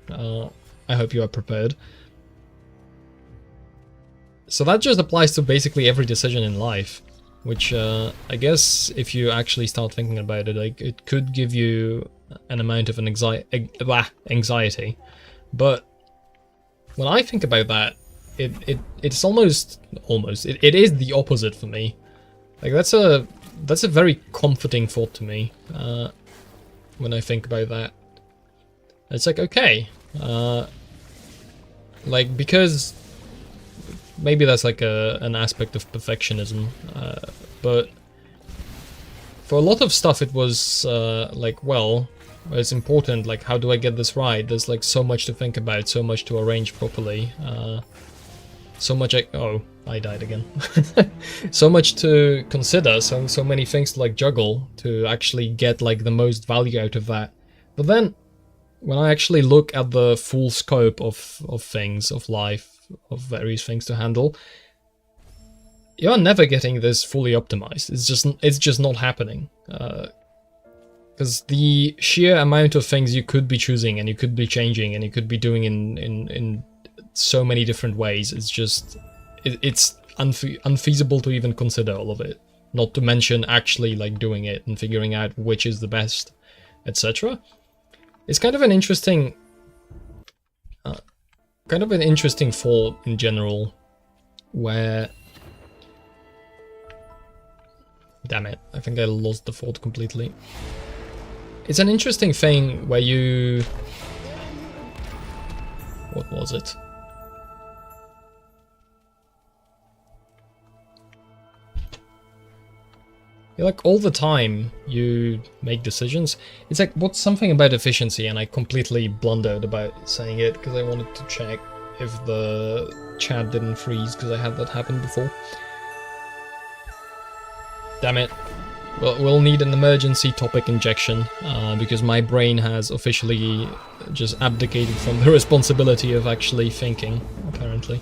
S1: I hope you are prepared. So that just applies to basically every decision in life. Which, I guess, if you actually start thinking about it, like, it could give you an amount of anxiety. But when I think about that, it's almost it is the opposite for me. Like that's a very comforting thought to me when I think about that. It's like, okay, like, because maybe that's like an aspect of perfectionism, but for a lot of stuff it was like, well, it's important, like, how do I get this right? There's like so much to think about, so much to arrange properly, so much I died again. So much to consider, so many things to like juggle to actually get like the most value out of that. But then when I actually look at the full scope of things, of life, of various things to handle, you're never getting this fully optimized. It's just not happening. Because the sheer amount of things you could be choosing and you could be changing and you could be doing in so many different ways, it's unfeasible to even consider all of it. Not to mention actually like doing it and figuring out which is the best, etc. It's kind of an interesting thought in general, where... Damn it, I think I lost the thought completely. It's an interesting thing where you... What was it? Like all the time you make decisions. It's like, what's something about efficiency, and I completely blundered about saying it because I wanted to check if the chat didn't freeze because I had that happen before. Damn it. Well, we'll need an emergency topic injection because my brain has officially just abdicated from the responsibility of actually thinking, apparently.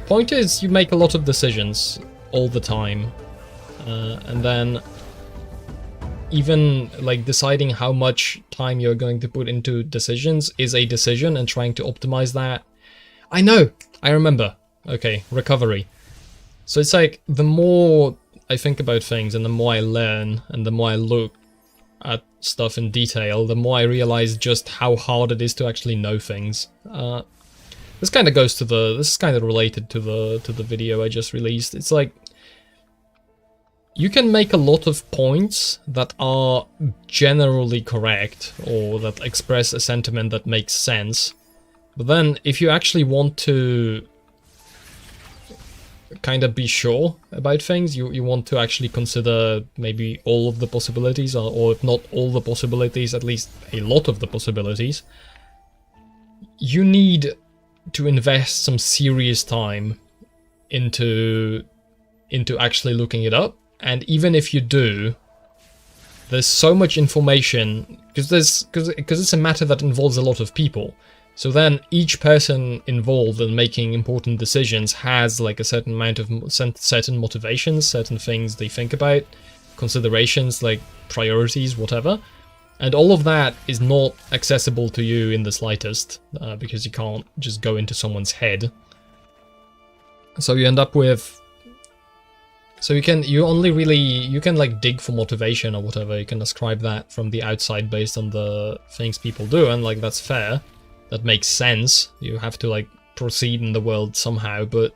S1: Point is, you make a lot of decisions all the time, and then even like deciding how much time you're going to put into decisions is a decision, and trying to optimize that. I know, I remember. Okay, recovery. So it's like, the more I think about things and the more I learn and the more I look at stuff in detail, the more I realize just how hard it is to actually know things. This kind of goes to this is kind of related to the video I just released. It's like, you can make a lot of points that are generally correct, or that express a sentiment that makes sense. But then, if you actually want to kind of be sure about things, you want to actually consider maybe all of the possibilities, or if not all the possibilities, at least a lot of the possibilities. You need to invest some serious time into actually looking it up, And even if you do, there's so much information, because it's a matter that involves a lot of people. So then each person involved in making important decisions has like a certain amount of certain motivations, certain things they think about, considerations like priorities, whatever. And all of that is not accessible to you in the slightest, because you can't just go into someone's head. So you end up with... So you can like dig for motivation or whatever, you can ascribe that from the outside based on the things people do, and like that's fair. That makes sense. You have to like proceed in the world somehow, but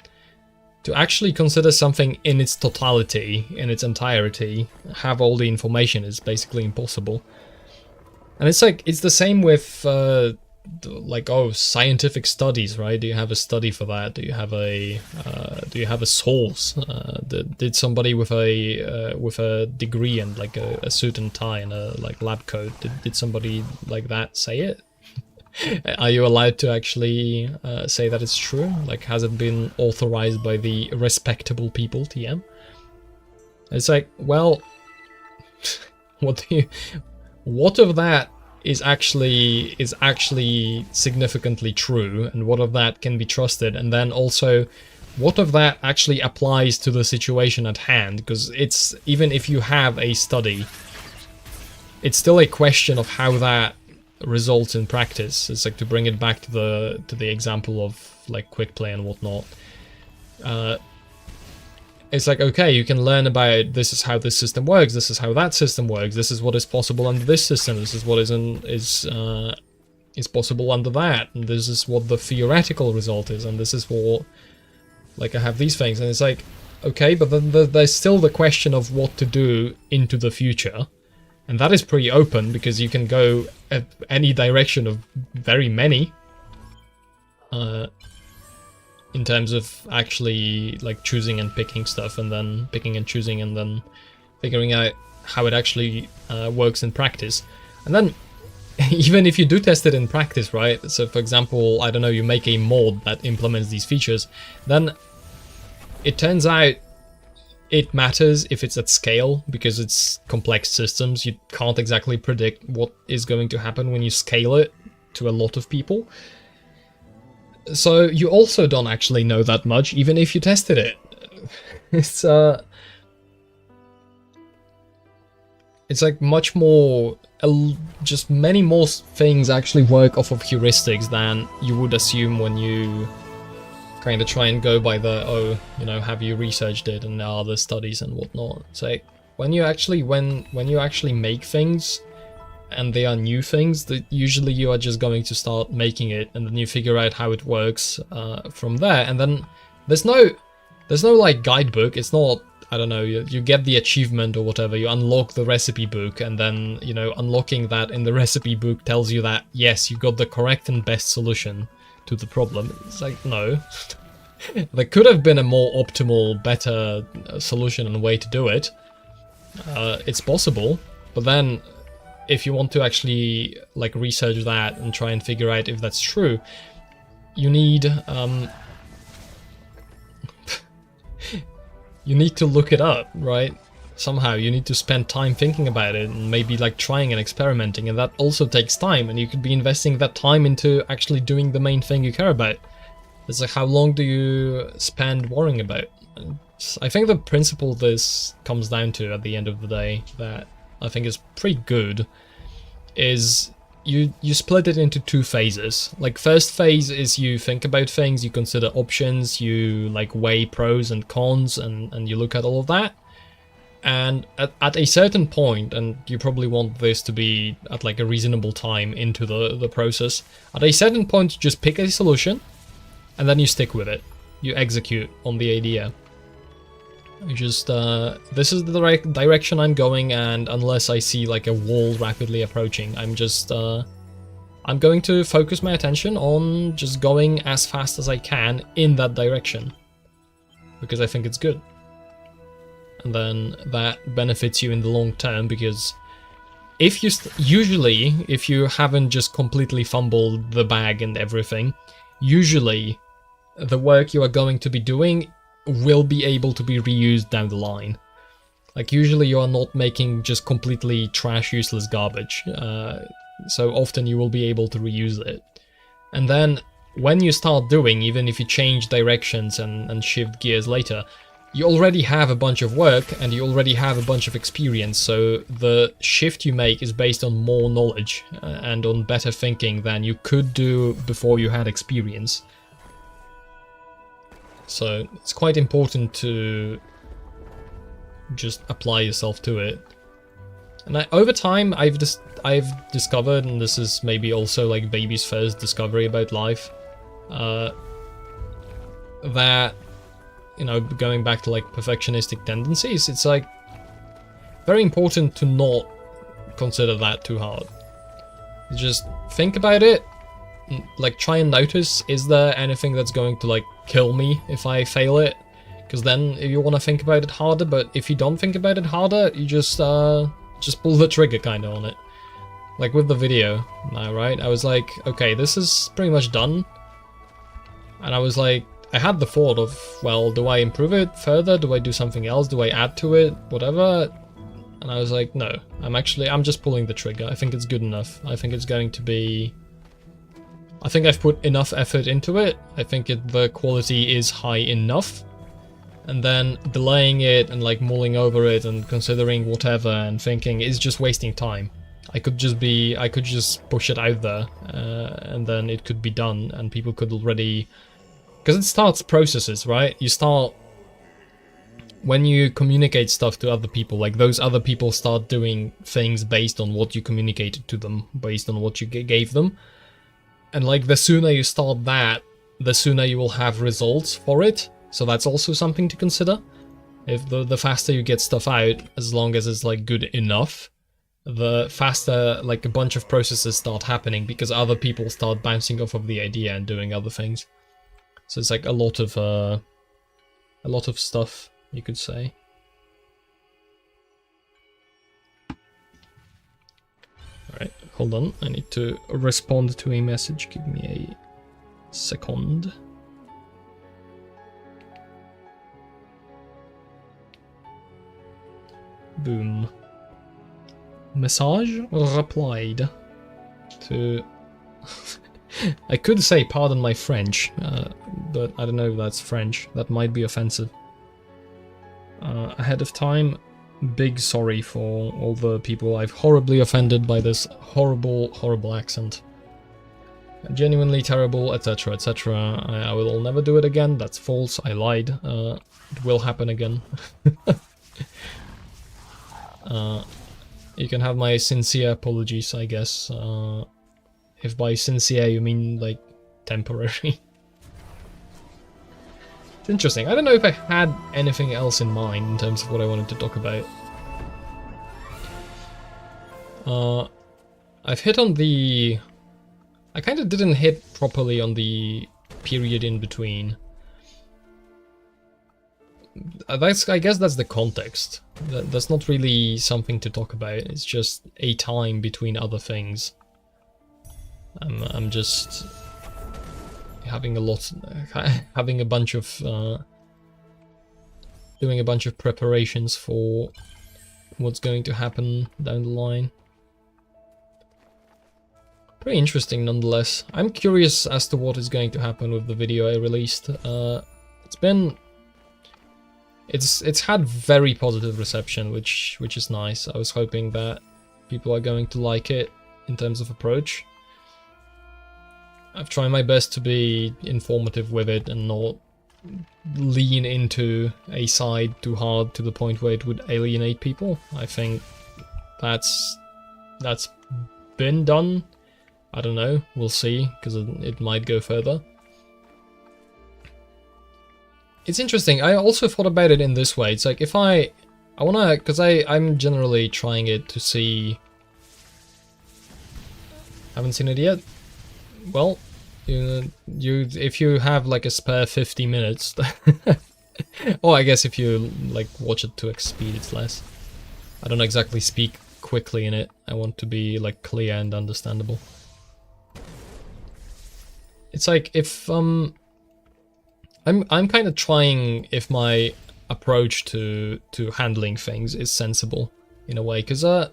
S1: to actually consider something in its totality, in its entirety, have all the information is basically impossible. And it's like, it's the same with like, oh, scientific studies, right? Do you have a study for that? Do you have a source? Did somebody with a degree and like a suit and tie and a like lab coat, did somebody like that say it? Are you allowed to actually say that it's true? Like, has it been authorized by the respectable people, TM? It's like, well, what of that is actually significantly true, and what of that can be trusted, and then also what of that actually applies to the situation at hand? Because it's, even if you have a study, it's still a question of how that results in practice. It's like, to bring it back to the example of like quick play and whatnot. It's like, okay, you can learn about this is how this system works, this is how that system works, this is what is possible under this system, this is what is possible under that, and this is what the theoretical result is, and this is what, like, I have these things, and it's like, okay, but then there's still the question of what to do into the future, and that is pretty open, because you can go at any direction of very many. In terms of actually like choosing and picking stuff, and then picking and choosing, and then figuring out how it actually works in practice. And then even if you do test it in practice, right? So for example, I don't know, you make a mod that implements these features, then it turns out it matters if it's at scale, because it's complex systems. You can't exactly predict what is going to happen when you scale it to a lot of people. So you also don't actually know that much, even if you tested it. It's like much more, just many more things actually work off of heuristics than you would assume when you kind of try and go by the, oh, you know, have you researched it and are there studies and whatnot. It's like, when you actually make things, and they are new things, that usually you are just going to start making it, and then you figure out how it works from there. And then there's no like guidebook. It's not, I don't know, you get the achievement or whatever, you unlock the recipe book, and then, you know, unlocking that in the recipe book tells you that, yes, you got the correct and best solution to the problem. It's like, no. There could have been a more optimal, better solution and way to do it. It's possible, but then if you want to actually like research that and try and figure out if that's true, you need you need to look it up, right? Somehow you need to spend time thinking about it, and maybe like trying and experimenting, and that also takes time, and you could be investing that time into actually doing the main thing you care about. It's like, how long do you spend worrying about? I think the principle this comes down to at the end of the day, that I think is pretty good, is you split it into two phases. Like, first phase is you think about things, you consider options, you like weigh pros and cons, and you look at all of that. And at a certain point, and you probably want this to be at like a reasonable time into the process, at a certain point you just pick a solution, and then you stick with it. You execute on the idea. You just, this is the direction I'm going, and unless I see like a wall rapidly approaching, I'm just, I'm going to focus my attention on just going as fast as I can in that direction, because I think it's good. And then that benefits you in the long term, because if you usually, if you haven't just completely fumbled the bag and everything, usually the work you are going to be doing will be able to be reused down the line. Like usually you are not making just completely trash, useless garbage. So often you will be able to reuse it. And then when you start doing, even if you change directions and shift gears later, you already have a bunch of work and you already have a bunch of experience, so the shift you make is based on more knowledge and on better thinking than you could do before you had experience. So it's quite important to just apply yourself to it. And over time, I've discovered, and this is maybe also like baby's first discovery about life, that, you know, going back to like perfectionistic tendencies, it's like very important to not consider that too hard. Just think about it, like try and notice, is there anything that's going to like kill me if I fail it? Because then you want to think about it harder, but if you don't think about it harder, you just pull the trigger kind of on it. Like with the video now, right? I was like, okay, this is pretty much done. And I was like, I had the thought of, well, do I improve it further? Do I do something else? Do I add to it? Whatever. And I was like, no, I'm just pulling the trigger. I think it's good enough. I think it's going to be... I think I've put enough effort into it. I think the quality is high enough. And then delaying it and like mulling over it and considering whatever and thinking is just wasting time. I could just push it out there and then it could be done and people could already... Because it starts processes, right? You start... When you communicate stuff to other people, like those other people start doing things based on what you communicated to them, based on what you gave them. And like the sooner you start that, the sooner you will have results for it. So that's also something to consider. If the faster you get stuff out, as long as it's like good enough, the faster like a bunch of processes start happening because other people start bouncing off of the idea and doing other things. So it's like a lot of stuff, you could say. Alright, hold on. I need to respond to a message. Give me a second. Boom. Message replied to... I could say pardon my French, but I don't know if that's French. That might be offensive. Ahead of time, big sorry for all the people I've horribly offended by this horrible accent. Genuinely terrible, etc, etc. I will never do it again. That's false. I lied. It will happen again. You can have my sincere apologies, I guess. If by sincere you mean, like, temporary. It's interesting. I don't know if I had anything else in mind in terms of what I wanted to talk about. I've hit on the... I kind of didn't hit properly on the period in between. I guess that's the context. That's not really something to talk about. It's just a time between other things. I'm just having a bunch of doing a bunch of preparations for what's going to happen down the line. Pretty interesting nonetheless. I'm curious as to what is going to happen with the video I released. It's had very positive reception, which is nice. I was hoping that people are going to like it in terms of approach. I've tried my best to be informative with it and not lean into a side too hard to the point where it would alienate people. I think that's been done. I don't know, we'll see, because it might go further. It's interesting, I also thought about it in this way. It's like if I wanna, because I'm generally trying it to see... Haven't seen it yet? Well, if you have like a spare 50 minutes, or I guess if you like watch it to X speed, it's less. I don't exactly speak quickly in it. I want to be like clear and understandable. It's like if I'm kind of trying if my approach to handling things is sensible in a way, because I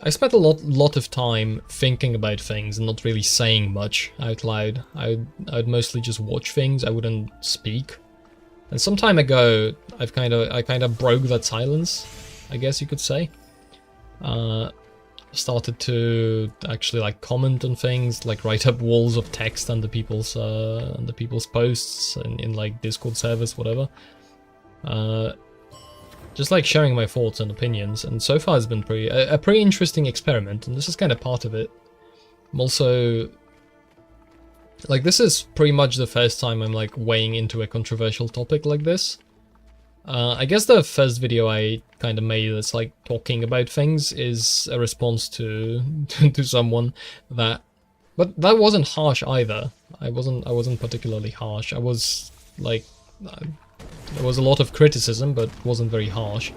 S1: spent a lot of time thinking about things and not really saying much out loud. I'd mostly just watch things. I wouldn't speak. And some time ago, I kind of broke that silence, I guess you could say. Started to actually like comment on things, like write up walls of text under people's posts in like Discord servers, whatever. Just like sharing my thoughts and opinions, and so far it's been a pretty interesting experiment, and this is kind of part of it. I'm also like, this is pretty much the first time I'm like weighing into a controversial topic like this. I guess the first video I kind of made that's like talking about things is a response to to someone that, but that wasn't harsh either. I wasn't particularly harsh. I was like, there was a lot of criticism, but it wasn't very harsh.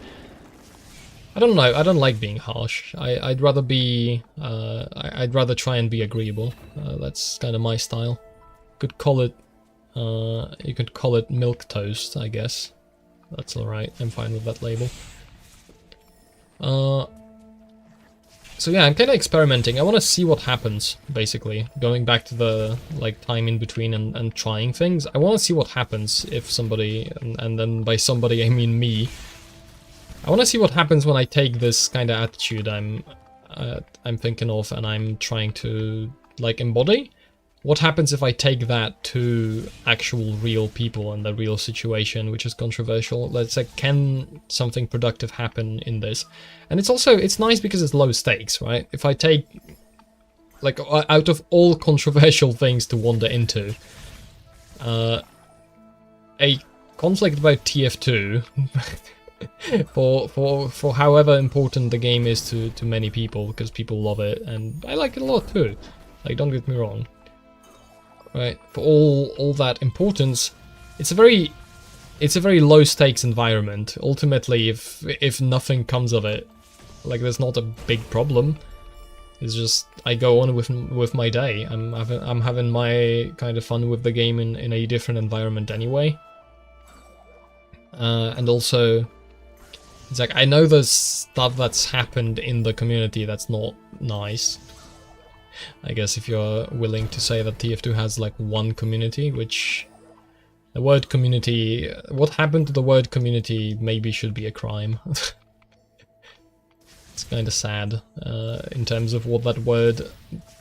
S1: I don't know. I don't like being harsh. I'd rather be. I'd rather try and be agreeable. That's kind of my style. Could call it. You could call it milk toast, I guess. That's all right. I'm fine with that label. So yeah, I'm kind of experimenting. I want to see what happens, basically. Going back to the like time in between and trying things. I want to see what happens if somebody, and then by somebody I mean me. I want to see what happens when I take this kind of attitude I'm thinking of and I'm trying to like embody. What happens if I take that to actual real people and the real situation, which is controversial? Let's say, can something productive happen in this? And it's nice because it's low stakes, right? If I take, like, out of all controversial things to wander into, a conflict about TF2, for however important the game is to many people, because people love it, and I like it a lot too. Like, don't get me wrong. Right, for all that importance, it's a very low stakes environment. Ultimately, if nothing comes of it, like, there's not a big problem. It's just I go on with my day. I'm having my kind of fun with the game in a different environment anyway. And also, it's like, I know there's stuff that's happened in the community that's not nice. I guess if you're willing to say that TF2 has like one community, which the word community, what happened to the word community maybe should be a crime. It's kind of sad in terms of what that word,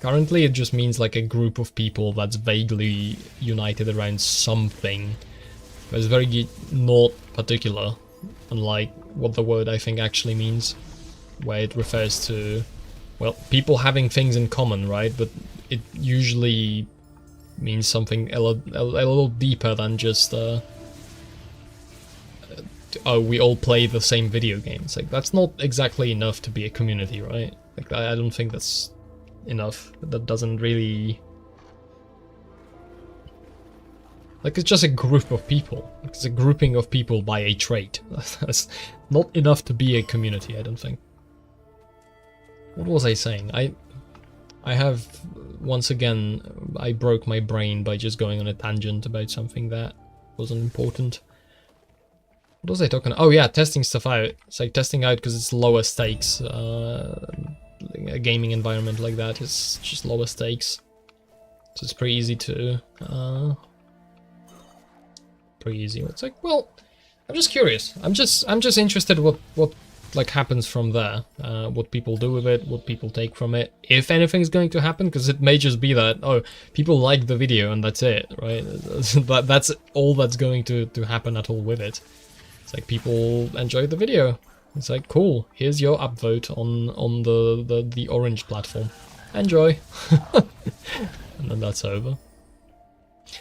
S1: currently it just means like a group of people that's vaguely united around something. But it's very not particular, unlike what the word I think actually means, where it refers to, well, people having things in common, right? But it usually means something a little deeper than just, oh, we all play the same video games. Like, that's not exactly enough to be a community, right? Like, I don't think that's enough. That doesn't really... Like, it's just a group of people. It's a grouping of people by a trait. That's not enough to be a community, I don't think. What was I saying? I have, once again, I broke my brain by just going on a tangent about something that wasn't important. What was I talking about? Oh yeah, testing stuff out. It's like testing out because it's lower stakes. A gaming environment like that is just lower stakes. So it's pretty easy to... pretty easy. It's like, well, I'm just curious. I'm just interested what like happens from there, what people do with it, what people take from it, if anything's going to happen, because it may just be that, oh, people like the video and that's it, right? That's all that's going to happen at all with it. It's like, people enjoy the video. It's like, cool, here's your upvote on the orange platform. Enjoy. And then that's over.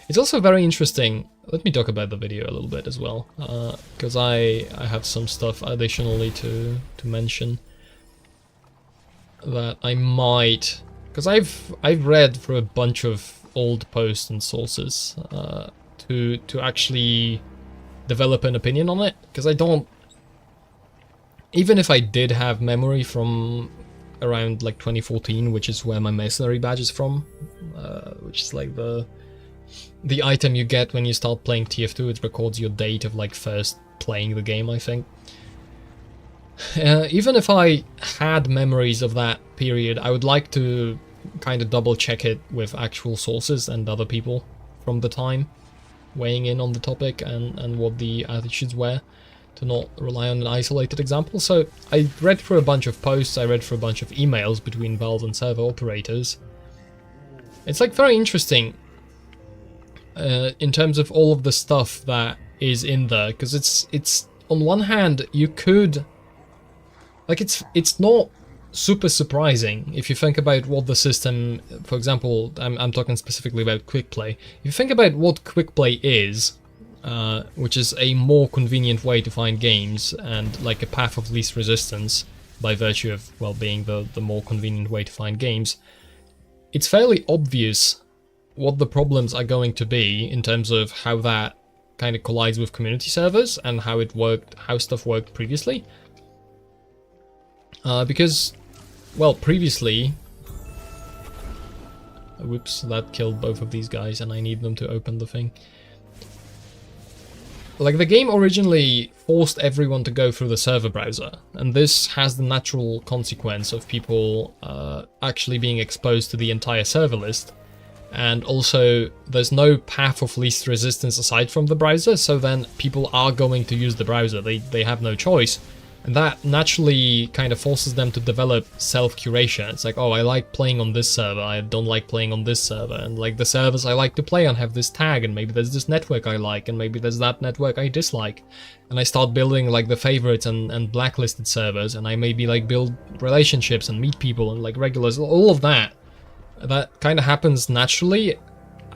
S1: It's also very interesting. Let me talk about the video a little bit as well, because I have some stuff additionally to mention that I might, because I've read through a bunch of old posts and sources to actually develop an opinion on it, because I don't, even if I did have memory from around like 2014, which is where my mercenary badge is from, which is like the item you get when you start playing TF2. It records your date of like first playing the game, I think. Even if I had memories of that period, I would like to kind of double check it with actual sources and other people from the time weighing in on the topic and what the attitudes were, to not rely on an isolated example. So I read through a bunch of posts, I read through a bunch of emails between Valve and server operators. It's like very interesting in terms of all of the stuff that is in there, because it's on one hand you could, like, it's not super surprising if you think about what the system, for example, I'm talking specifically about quick play. If you think about what quick play is, which is a more convenient way to find games and like a path of least resistance by virtue of, well, being the more convenient way to find games, it's fairly obvious what the problems are going to be in terms of how that kind of collides with community servers and how it worked, how stuff worked previously. Because, well, previously... Whoops, that killed both of these guys and I need them to open the thing. Like, the game originally forced everyone to go through the server browser, and this has the natural consequence of people actually being exposed to the entire server list. And also, there's no path of least resistance aside from the browser, so then people are going to use the browser. They have no choice. And that naturally kind of forces them to develop self-curation. It's like, oh, I like playing on this server, I don't like playing on this server, and like the servers I like to play on have this tag, and maybe there's this network I like, and maybe there's that network I dislike. And I start building like the favorites and blacklisted servers, and I maybe like build relationships and meet people and like regulars, all of that. That kind of happens naturally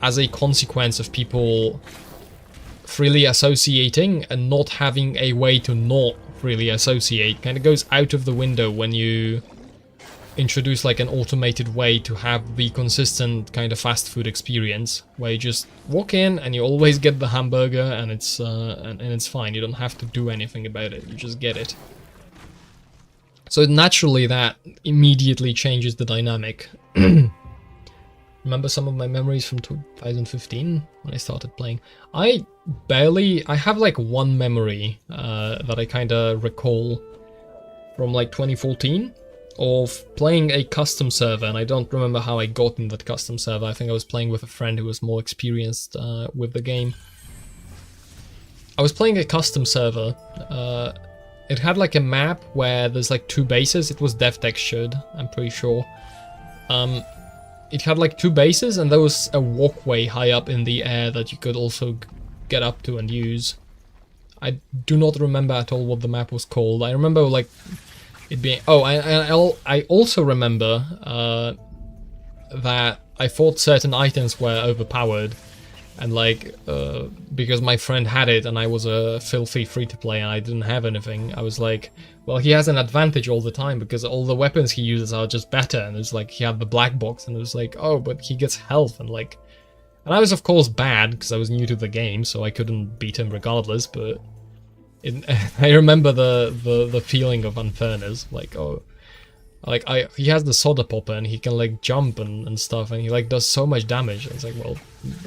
S1: as a consequence of people freely associating and not having a way to not really associate. Kind of goes out of the window when you introduce like an automated way to have the consistent kind of fast food experience where you just walk in and you always get the hamburger and it's fine. You don't have to do anything about it, you just get it. So naturally that immediately changes the dynamic. Remember some of my memories from 2015 when I started playing. I have like one memory that I kind of recall from like 2014 of playing a custom server, and I don't remember how I got in that custom server. I think I was playing with a friend who was more experienced with the game. I was playing a custom server. It had like a map where there's like two bases. It was dev textured, I'm pretty sure. It had like two bases, and there was a walkway high up in the air that you could also get up to and use. I do not remember at all what the map was called. I remember like it being... Oh, I also remember that I thought certain items were overpowered, and like because my friend had it and I was a filthy free-to-play and I didn't have anything, I was like, well, he has an advantage all the time because all the weapons he uses are just better, and it's like he had the black box and it was like, oh, but he gets health, and like... And I was of course bad because I was new to the game, so I couldn't beat him regardless, but I remember the feeling of unfairness, like, oh, like he has the soda popper and he can like jump and stuff, and he like does so much damage. It's like, well,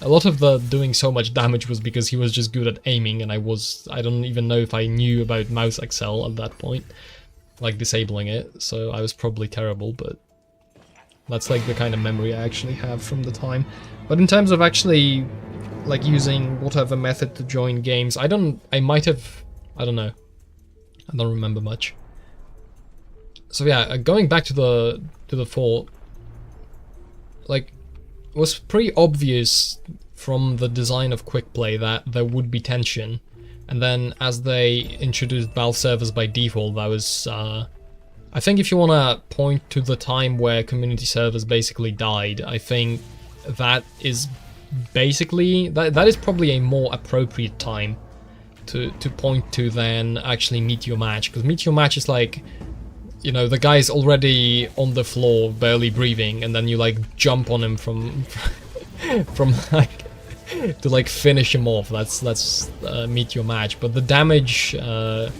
S1: a lot of the doing so much damage was because he was just good at aiming, and I don't even know if I knew about mouse accel at that point, like disabling it, so I was probably terrible, but that's like the kind of memory I actually have from the time. But in terms of actually like using whatever method to join games, I don't know. I don't remember much. So yeah, going back to the fort, like, it was pretty obvious from the design of quick play that there would be tension, and then as they introduced Valve servers by default, that was I think if you want to point to the time where community servers basically died, I think that is basically that is probably a more appropriate time to point to than actually Meet Your Match, because Meet Your Match is like, you know, the guy's already on the floor, barely breathing, and then you like jump on him from like to like finish him off. That's Meet Your Match. But the damage, it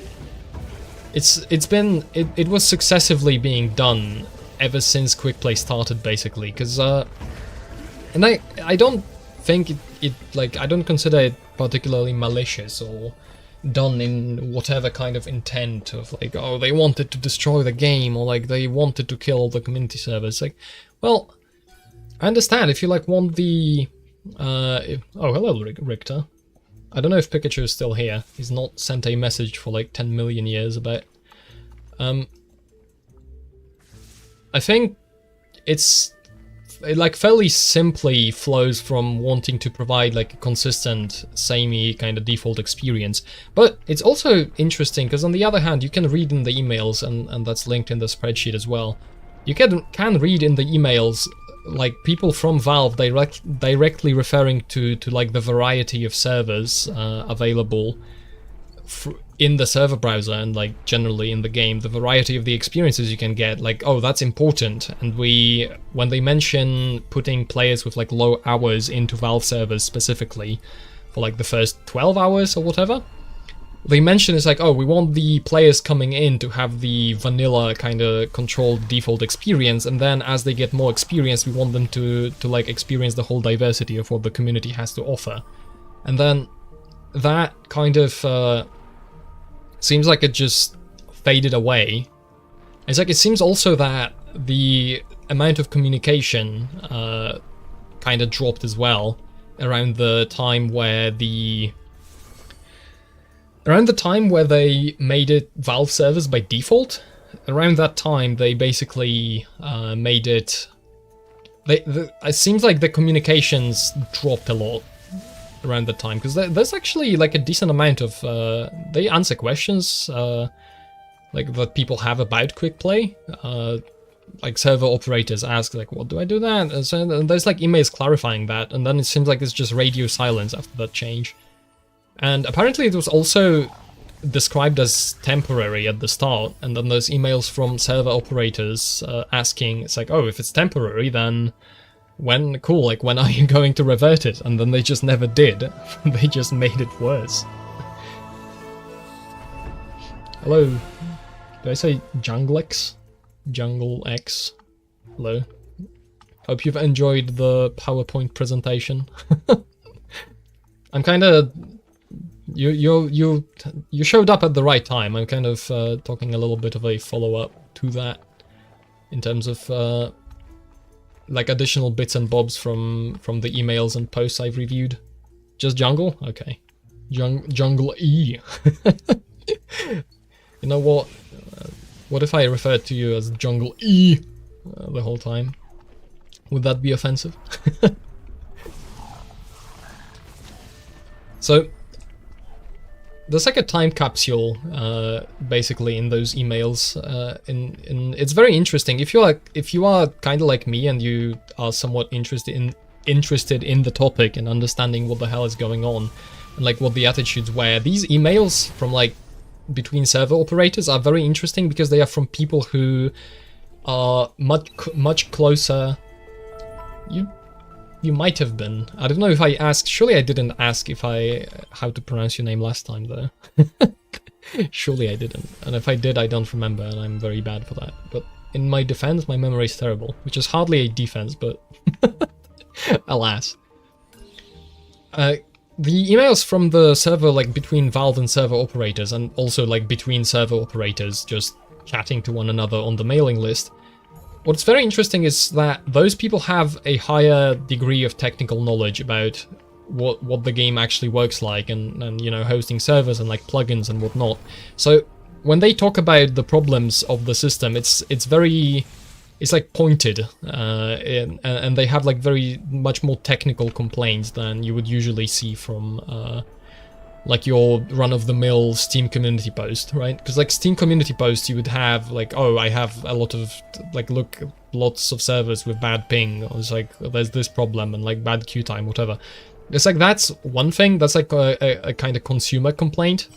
S1: was successively being done ever since quick play started, basically, because and I don't think it like, I don't consider it particularly malicious or done in whatever kind of intent of like, oh, they wanted to destroy the game, or like they wanted to kill all the community servers. Like, well, I understand if you like want the oh, hello, Richter. I don't know if Pikachu is still here. He's not sent a message for like 10 million years about. I think it like fairly simply flows from wanting to provide like a consistent, samey kind of default experience. But it's also interesting because on the other hand, you can read in the emails, and that's linked in the spreadsheet as well. You can read in the emails like people from Valve directly referring to like the variety of servers available in the server browser, and like generally in the game, the variety of the experiences you can get, like, oh, that's important. And when they mention putting players with like low hours into Valve servers specifically for like the first 12 hours or whatever, they mention it's like, oh, we want the players coming in to have the vanilla kind of controlled default experience, and then as they get more experience, we want them to like experience the whole diversity of what the community has to offer. And then that kind of seems like it just faded away. It's like it seems also that the amount of communication kind of dropped as well around the time where they made it Valve servers by default. Around that time, they basically made it. It seems like the communications dropped a lot around the time, because there's actually like a decent amount of they answer questions like that people have about quick play. Like server operators ask like, what do I do that? And there's like emails clarifying that, and then it seems like it's just radio silence after that change. And apparently it was also described as temporary at the start, and then there's emails from server operators asking, it's like, oh, if it's temporary, then when are you going to revert it? And then they just never did. They just made it worse. Hello. Did I say Junglex? Jungle X. Hello. Hope you've enjoyed the PowerPoint presentation. I'm kind of... You showed up at the right time. I'm kind of talking a little bit of a follow-up to that in terms of like additional bits and bobs from the emails and posts I've reviewed. Just Jungle? Okay. Jungle E. You know what? What if I referred to you as Jungle E the whole time? Would that be offensive? So, there's like a time capsule, basically, in those emails. It's very interesting. If you are kind of like me and you are somewhat interested in the topic and understanding what the hell is going on, and like what the attitudes were, these emails from like between server operators are very interesting because they are from people who are much closer. You might have been. I don't know if I asked. Surely I didn't ask how to pronounce your name last time, though. Surely I didn't. And if I did, I don't remember, and I'm very bad for that. But in my defense, my memory is terrible, which is hardly a defense, but alas. The emails from the server, like between Valve and server operators, and also like between server operators just chatting to one another on the mailing list. What's very interesting is that those people have a higher degree of technical knowledge about what the game actually works like, and you know, hosting servers and like plugins and whatnot. So when they talk about the problems of the system, it's like pointed, and they have like very much more technical complaints than you would usually see from like your run-of-the-mill Steam community post, right? Because like Steam community posts, you would have like, oh, I have a lot of like, look, lots of servers with bad ping, or it's like there's this problem and like bad queue time, whatever. It's like that's one thing. That's like a kind of consumer complaint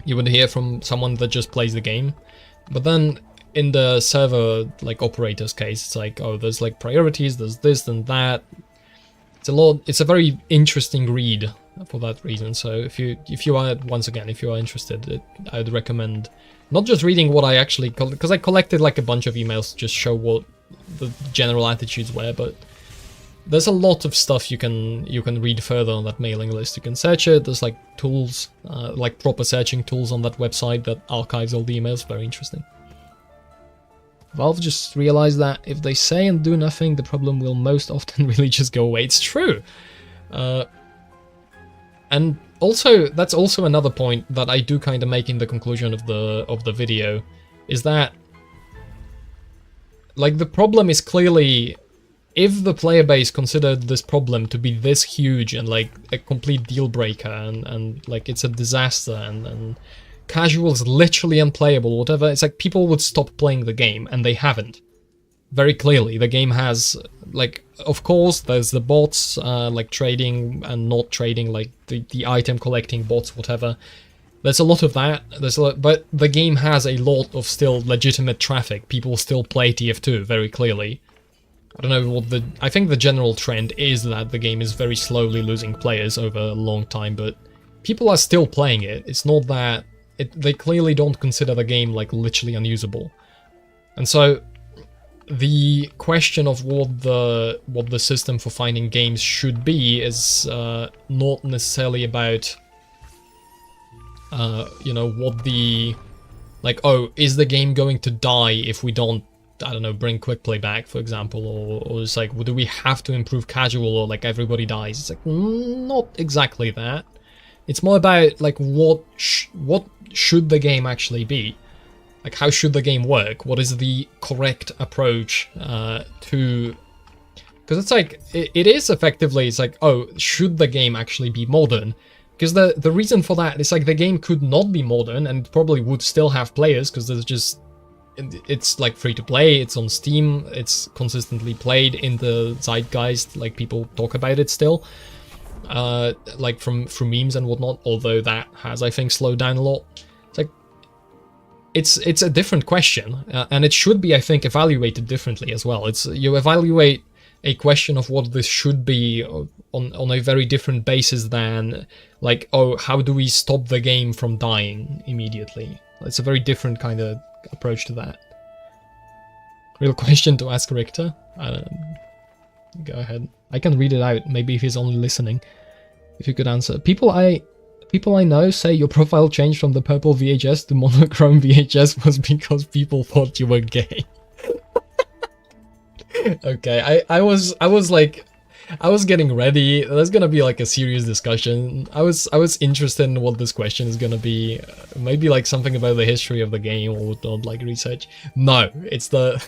S1: you would hear from someone that just plays the game. But then in the server like operator's case, it's like, oh, there's like priorities, there's this and that. It's a very interesting read for that reason. So if you are, once again, if you are interested, I would recommend not just reading what I actually, because I collected like a bunch of emails to just show what the general attitudes were, but there's a lot of stuff you can read further on that mailing list. You can search it. There's like tools, like proper searching tools on that website that archives all the emails. Very interesting. Valve just realized that if they say and do nothing, the problem will most often really just go away. It's true. And also, that's also another point that I do kind of make in the conclusion of the video, is that like the problem is clearly, if the player base considered this problem to be this huge and like a complete deal breaker and like it's a disaster and casual is literally unplayable, whatever, it's like people would stop playing the game, and they haven't. Very clearly, the game has, like, of course, there's the bots, like trading and not trading, like the item collecting bots, whatever. There's a lot of that, but the game has a lot of still legitimate traffic. People still play TF2, very clearly. I don't know what I think the general trend is that the game is very slowly losing players over a long time, but people are still playing it. It's not that, they clearly don't consider the game, like, literally unusable. And so, the question of what the system for finding games should be is not necessarily about, you know, what the, like, oh, is the game going to die if we don't, I don't know, bring quick play back, for example, or it's like, well, do we have to improve casual, or like everybody dies? It's like, not exactly that. It's more about, like, what should the game actually be? Like, how should the game work? What is the correct approach to... Because it's like, it is effectively, it's like, oh, should the game actually be modern? Because the reason for that is like the game could not be modern and probably would still have players, because there's just... It's like free to play, it's on Steam, it's consistently played in the zeitgeist, like people talk about it still. Like from memes and whatnot, although that has, I think, slowed down a lot. It's like, it's a different question, and it should be, I think, evaluated differently as well. It's, you evaluate a question of what this should be on a very different basis than, like, oh, how do we stop the game from dying immediately? It's a very different kind of approach to that. Real question to ask Richter? Go ahead. I can read it out, maybe if he's only listening. If you could answer. People I know say your profile changed from the purple VHS to monochrome VHS was because people thought you were gay. Okay, I was getting ready. There's gonna be like a serious discussion. I was interested in what this question is gonna be. Maybe like something about the history of the game or whatnot, like research. No, it's the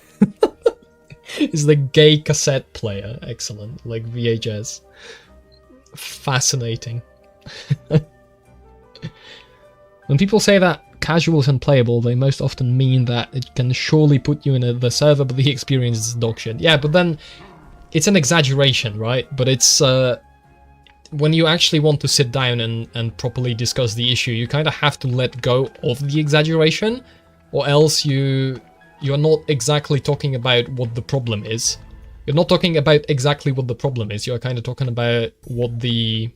S1: it's the gay cassette player. Excellent, like VHS. Fascinating. When people say that casual is unplayable, they most often mean that it can surely put you in the server, but the experience is dog shit. Yeah, but then it's an exaggeration, right? But it's when you actually want to sit down and properly discuss the issue, you kind of have to let go of the exaggeration, or else you're not exactly talking about what the problem is. You're not talking about exactly what the problem is. You're kind of talking about what the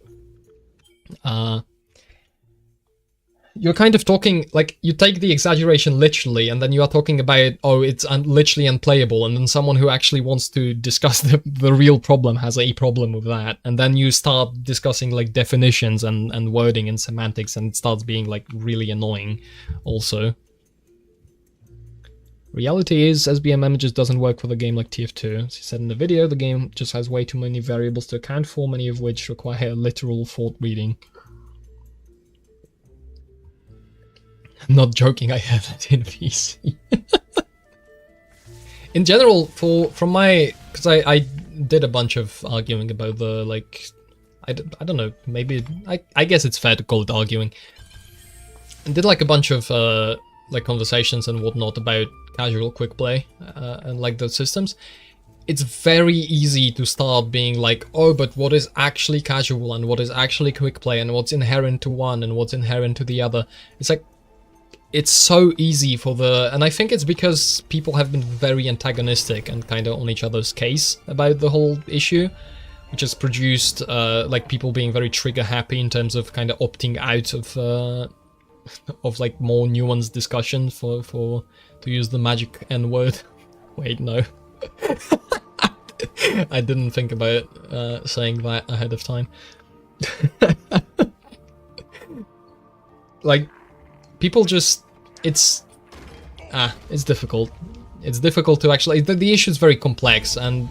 S1: you're kind of talking, like, you take the exaggeration literally, and then you are talking about, oh, it's literally unplayable, and then someone who actually wants to discuss the real problem has a problem with that, and then you start discussing, like, definitions and wording and semantics, and it starts being, like, really annoying also. Reality is, SBM images doesn't work for the game like TF2. As he said in the video, the game just has way too many variables to account for, many of which require literal thought reading. I'm not joking, I have that in PC. In general, from my... Because I did a bunch of arguing about the, like... I don't know, maybe... I guess it's fair to call it arguing. I did, like, a bunch of, like, conversations and whatnot about casual quick play and, like, those systems. It's very easy to start being like, oh, but what is actually casual and what is actually quick play and what's inherent to one and what's inherent to the other. It's like... It's so easy for the... And I think it's because people have been very antagonistic and kind of on each other's case about the whole issue, which has produced, like, people being very trigger happy in terms of kind of opting out of like, more nuanced discussion to use the magic N-word. Wait, no. I didn't think about saying that ahead of time. Like, people just... It's difficult. It's difficult to actually... The issue is very complex, and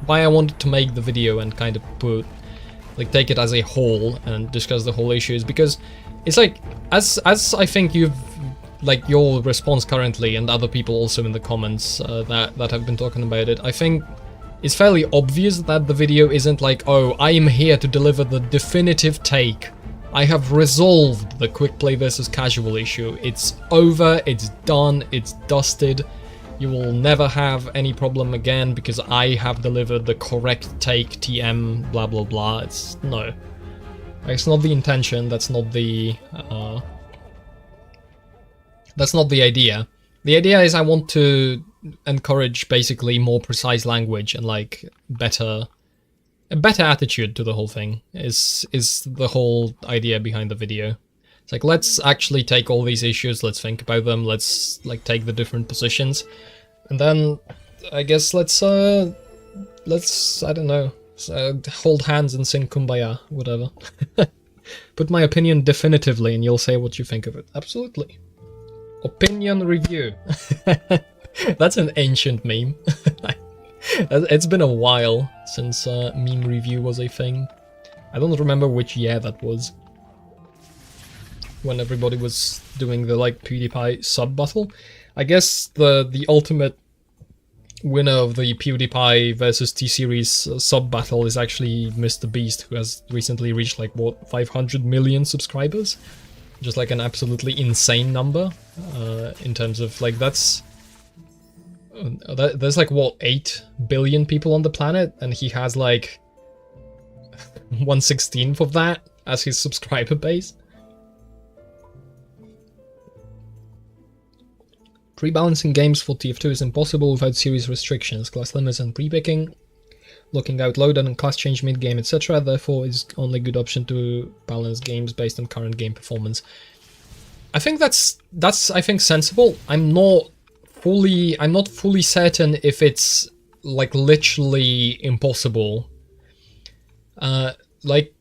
S1: why I wanted to make the video and kind of take it as a whole and discuss the whole issue is because it's like, as I think you've... Like, your response currently, and other people also in the comments that have been talking about it, I think it's fairly obvious that the video isn't like, oh, I am here to deliver the definitive take. I have resolved the quick play versus casual issue. It's over, it's done, it's dusted. You will never have any problem again because I have delivered the correct take, TM, blah blah blah. It's no. It's not the intention, that's not the idea. The idea is I want to encourage basically more precise language and like a better attitude to the whole thing is the whole idea behind the video. It's like, let's actually take all these issues, let's think about them, let's like take the different positions, and then I guess let's I don't know, hold hands and sing Kumbaya, whatever. Put my opinion definitively and you'll say what you think of it. Absolutely. Opinion review. That's an ancient meme. It's been a while since meme review was a thing. I don't remember which year that was. When everybody was doing the like PewDiePie sub battle. I guess the ultimate winner of the PewDiePie versus T-Series sub battle is actually Mr. Beast, who has recently reached like what, 500 million subscribers? Just like an absolutely insane number in terms of like there's like what, 8 billion people on the planet, and he has like 1/16 of that as his subscriber base. Pre-balancing games for TF2 is impossible without serious restrictions, class limits and pre-picking, locking out loadout and class change mid-game, etc. Therefore, it's only good option to balance games based on current game performance. I think that's I think sensible. I'm not fully certain if it's like literally impossible. Like,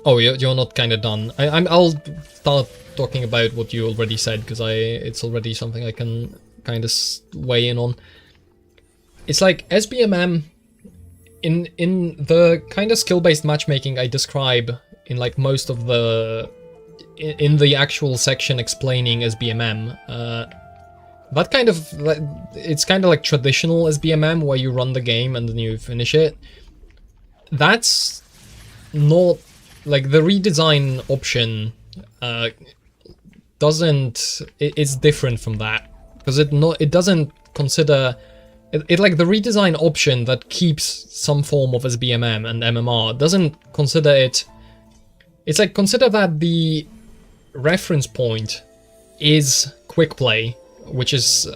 S1: oh, you're not kind of done. I'll start talking about what you already said because it's already something I can kind of weigh in on. It's like SBMM. In the kind of skill-based matchmaking I describe in like most of the in the actual section explaining SBMM, that kind of it's kind of like traditional SBMM where you run the game and then you finish it. That's not like the redesign option. It's different from that because it doesn't consider. It like the redesign option that keeps some form of SBMM and MMR doesn't consider it. It's like, consider that the reference point is quick play, which is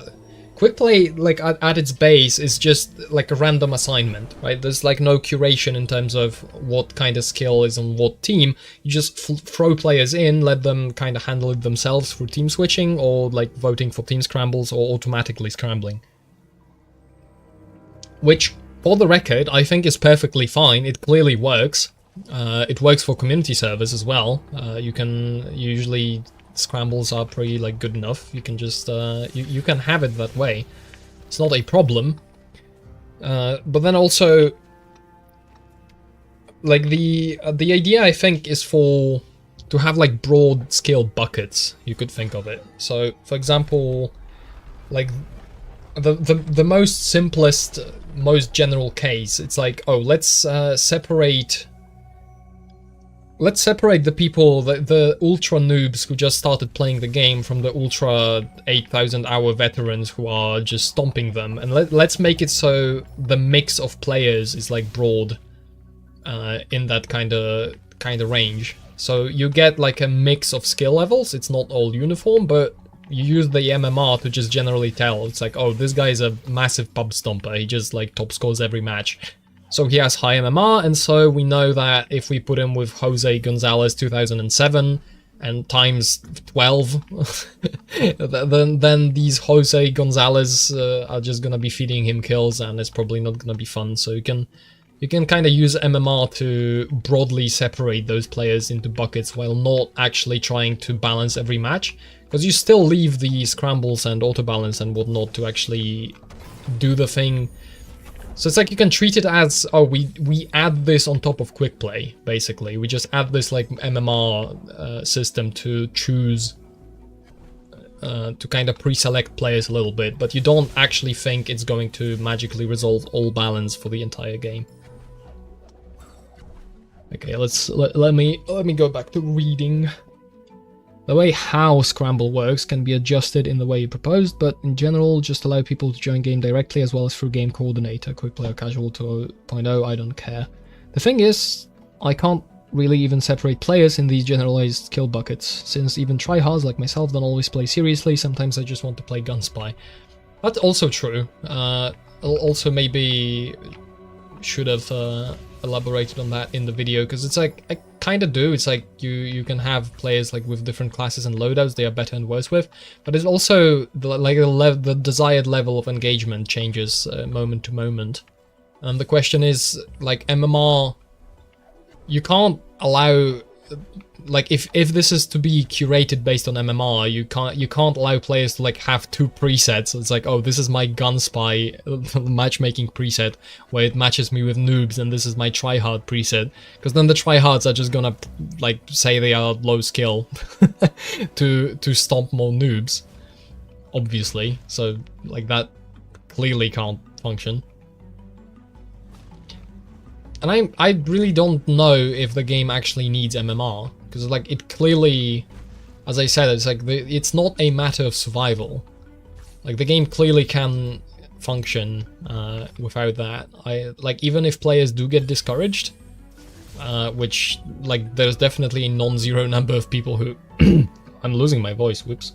S1: quick play like at its base is just like a random assignment, right? There's like no curation in terms of what kind of skill is on what team. You just throw players in, let them kind of handle it themselves through team switching or like voting for team scrambles or automatically scrambling. Which, for the record, I think is perfectly fine. It clearly works. It works for community servers as well. You can usually scrambles are pretty like good enough. You can just you can have it that way. It's not a problem. But then also, like the idea I think is to have like broad scale buckets. You could think of it. So, for example, like the most simplest, most general case, it's like, oh, let's separate the people, the ultra noobs who just started playing the game from the ultra 8,000 hour veterans who are just stomping them, and let's make it so the mix of players is like broad in that kind of range. So you get like a mix of skill levels. It's not all uniform, but you use the MMR to just generally tell. It's like, oh, this guy is a massive pub stomper. He just like top scores every match. So he has high MMR, and so we know that if we put him with Jose Gonzalez 2007, and times 12, then these Jose Gonzalez are just gonna be feeding him kills, and it's probably not gonna be fun. So you can kind of use MMR to broadly separate those players into buckets while not actually trying to balance every match, because you still leave the scrambles and auto balance and whatnot to actually do the thing. So it's like you can treat it as, oh, we add this on top of quick play, basically. We just add this like MMR system to choose, to kind of pre-select players a little bit, but you don't actually think it's going to magically resolve all balance for the entire game. Okay, let me go back to reading. The way how Scramble works can be adjusted in the way you proposed, but in general, just allow people to join game directly as well as through Game Coordinator, Quick Play or Casual 2.0, I don't care. The thing is, I can't really even separate players in these generalized kill buckets, since even tryhards like myself don't always play seriously, sometimes I just want to play Gunspy. That's also true. Also maybe should have elaborated on that in the video, because it's like, I kind of do. It's like you can have players like with different classes and loadouts they are better and worse with, but it's also the desired level of engagement changes moment to moment. And the question is, like, MMR, you can't allow, like, if this is to be curated based on MMR, you can't allow players to like have two presets. It's like, oh, this is my Gunspy matchmaking preset where it matches me with noobs, and this is my tryhard preset, because then the tryhards are just gonna like say they are low skill to stomp more noobs, obviously. So like that clearly can't function. And I really don't know if the game actually needs MMR, because like it clearly, as I said, it's like it's not a matter of survival. Like the game clearly can function without that. Like even if players do get discouraged, which like there's definitely a non-zero number of people who I'm losing my voice. Whoops.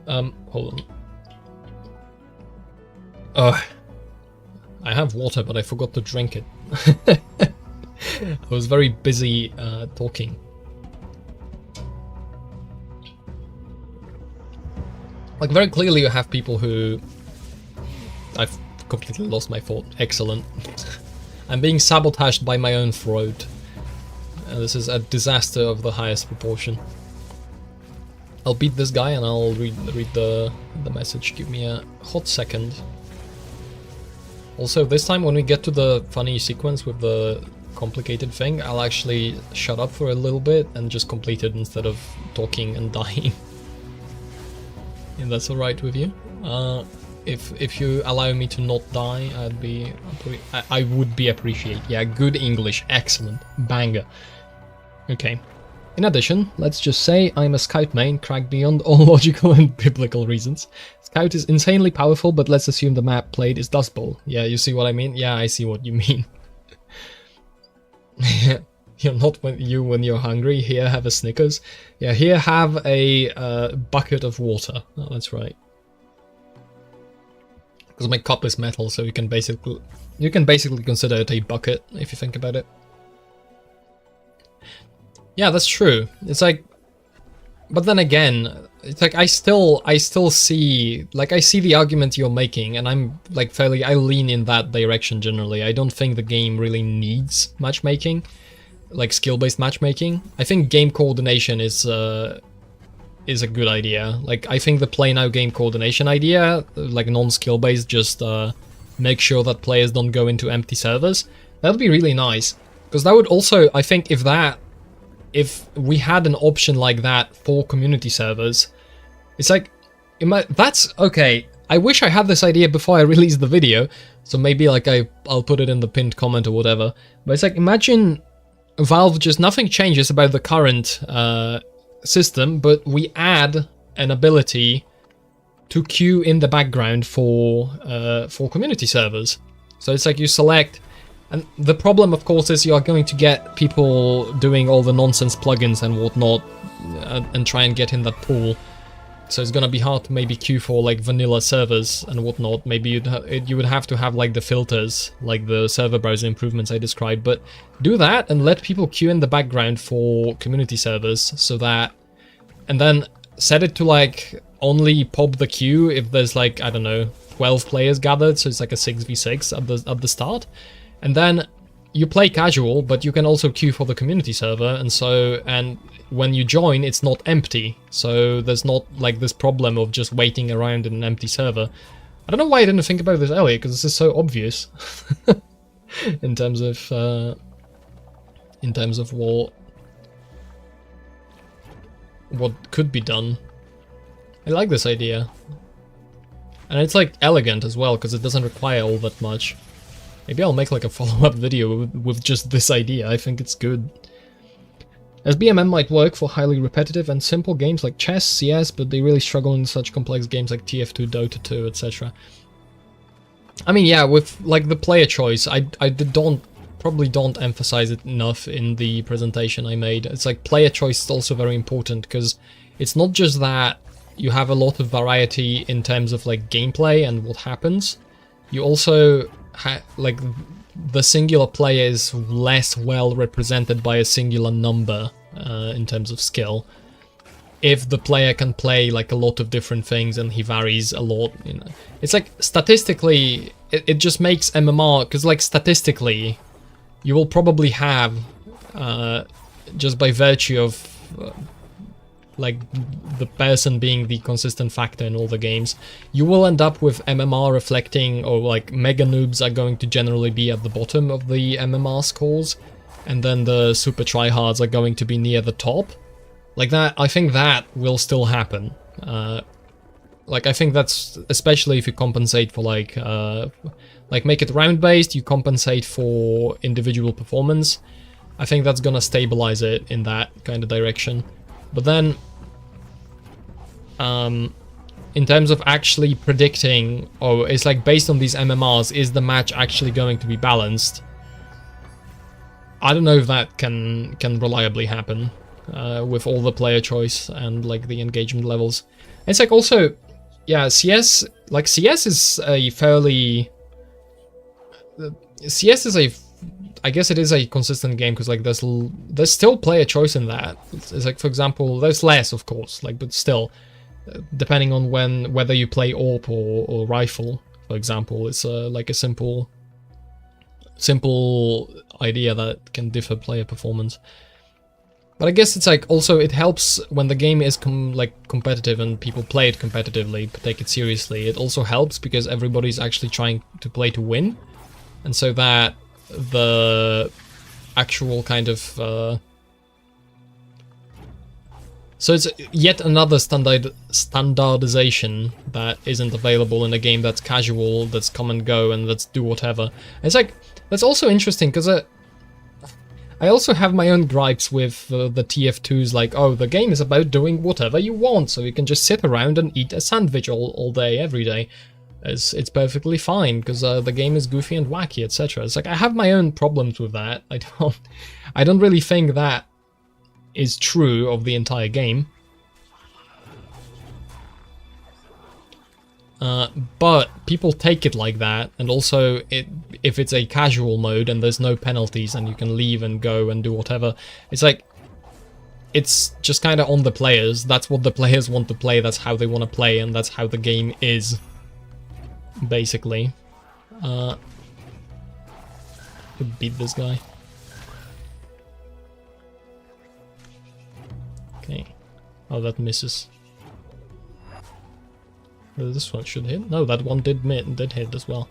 S1: Hold on. I have water, but I forgot to drink it. I was very busy talking. Like very clearly you have people who... I've completely lost my thought. Excellent. I'm being sabotaged by my own throat. This is a disaster of the highest proportion. I'll beat this guy and I'll read the message. Give me a hot second. Also, this time when we get to the funny sequence with the complicated thing, I'll actually shut up for a little bit and just complete it instead of talking and dying. If that's alright with you. If you allow me to not die, I would be appreciated. Yeah, good English, excellent, banger. Okay. In addition, let's just say I'm a Scout main cracked beyond all logical and biblical reasons. Scout is insanely powerful, but let's assume the map played is Dust Bowl. Yeah, you see what I mean? Yeah, I see what you mean. You're not when you're hungry. Here, have a Snickers. Yeah, here, have a bucket of water. Oh, that's right. Because my cup is metal, so you can basically consider it a bucket if you think about it. Yeah, that's true. It's like, but then again, it's like I still see, like, I see the argument you're making, and I'm like I lean in that direction generally. I don't think the game really needs matchmaking, like skill-based matchmaking. I think game coordination is a good idea. Like, I think the play now game coordination idea, like non-skill based, just make sure that players don't go into empty servers. That would be really nice, because that would also, I think, if we had an option like that for community servers, it's like, that's okay. I wish I had this idea before I released the video, so maybe like I'll put it in the pinned comment or whatever. But it's like, imagine Valve just nothing changes about the current system, but we add an ability to queue in the background for community servers. So it's like you select. And the problem, of course, is you are going to get people doing all the nonsense plugins and whatnot and try and get in that pool. So it's gonna be hard to maybe queue for like vanilla servers and whatnot. Maybe you would have to have like the filters, like the server browser improvements I described. But do that and let people queue in the background for community servers, so that, and then set it to like only pop the queue if there's like, I don't know, 12 players gathered, so it's like a 6v6 at the start, and then you play casual, but you can also queue for the community server, and when you join, it's not empty, so there's not like this problem of just waiting around in an empty server. I don't know why I didn't think about this earlier, because this is so obvious in terms of what could be done. I like this idea, and it's like elegant as well, because it doesn't require all that much. Maybe I'll make like a follow-up video with just this idea. I think it's good. SBMM might work for highly repetitive and simple games like chess, CS, but they really struggle in such complex games like TF2, Dota 2, etc. I mean, yeah, with like the player choice, I probably don't emphasize it enough in the presentation I made. It's like player choice is also very important, because it's not just that you have a lot of variety in terms of like gameplay and what happens. You also like the singular player is less well represented by a singular number in terms of skill. If the player can play like a lot of different things and he varies a lot, you know, it's like statistically it just makes MMR, because like statistically you will probably have just by virtue of like the person being the consistent factor in all the games, you will end up with MMR reflecting, or like mega noobs are going to generally be at the bottom of the MMR scores, and then the super tryhards are going to be near the top. Like that, I think that will still happen. Like I think that's, especially if you compensate for like make it round based, you compensate for individual performance. I think that's gonna stabilize it in that kind of direction. But then, in terms of actually predicting, or it's like based on these MMRs, is the match actually going to be balanced? I don't know if that can reliably happen with all the player choice and like the engagement levels. It's like also, yeah, CS is a fairly, I guess it is a consistent game, because like there's still player choice in that. It's like, for example, there's less, of course, like, but still, depending on whether you play AWP or rifle, for example, it's like a simple idea that can differ player performance. But I guess it's like also it helps when the game is competitive and people play it competitively, take it seriously. It also helps because everybody's actually trying to play to win, and so that the actual kind of so it's yet another standardization that isn't available in a game that's casual, that's come and go, and that's do whatever. It's like, that's also interesting, because I also have my own gripes with the TF2s, like, oh, the game is about doing whatever you want, so you can just sit around and eat a sandwich all day, every day. It's perfectly fine, because the game is goofy and wacky, etc. It's like, I have my own problems with that. I don't really think that is true of the entire game. But people take it like that, and also if it's a casual mode and there's no penalties and you can leave and go and do whatever, it's like, it's just kind of on the players. That's what the players want to play, that's how they want to play, and that's how the game is, basically. Could beat this guy. Okay. Oh, that misses. This one should hit. No, that one did hit as well.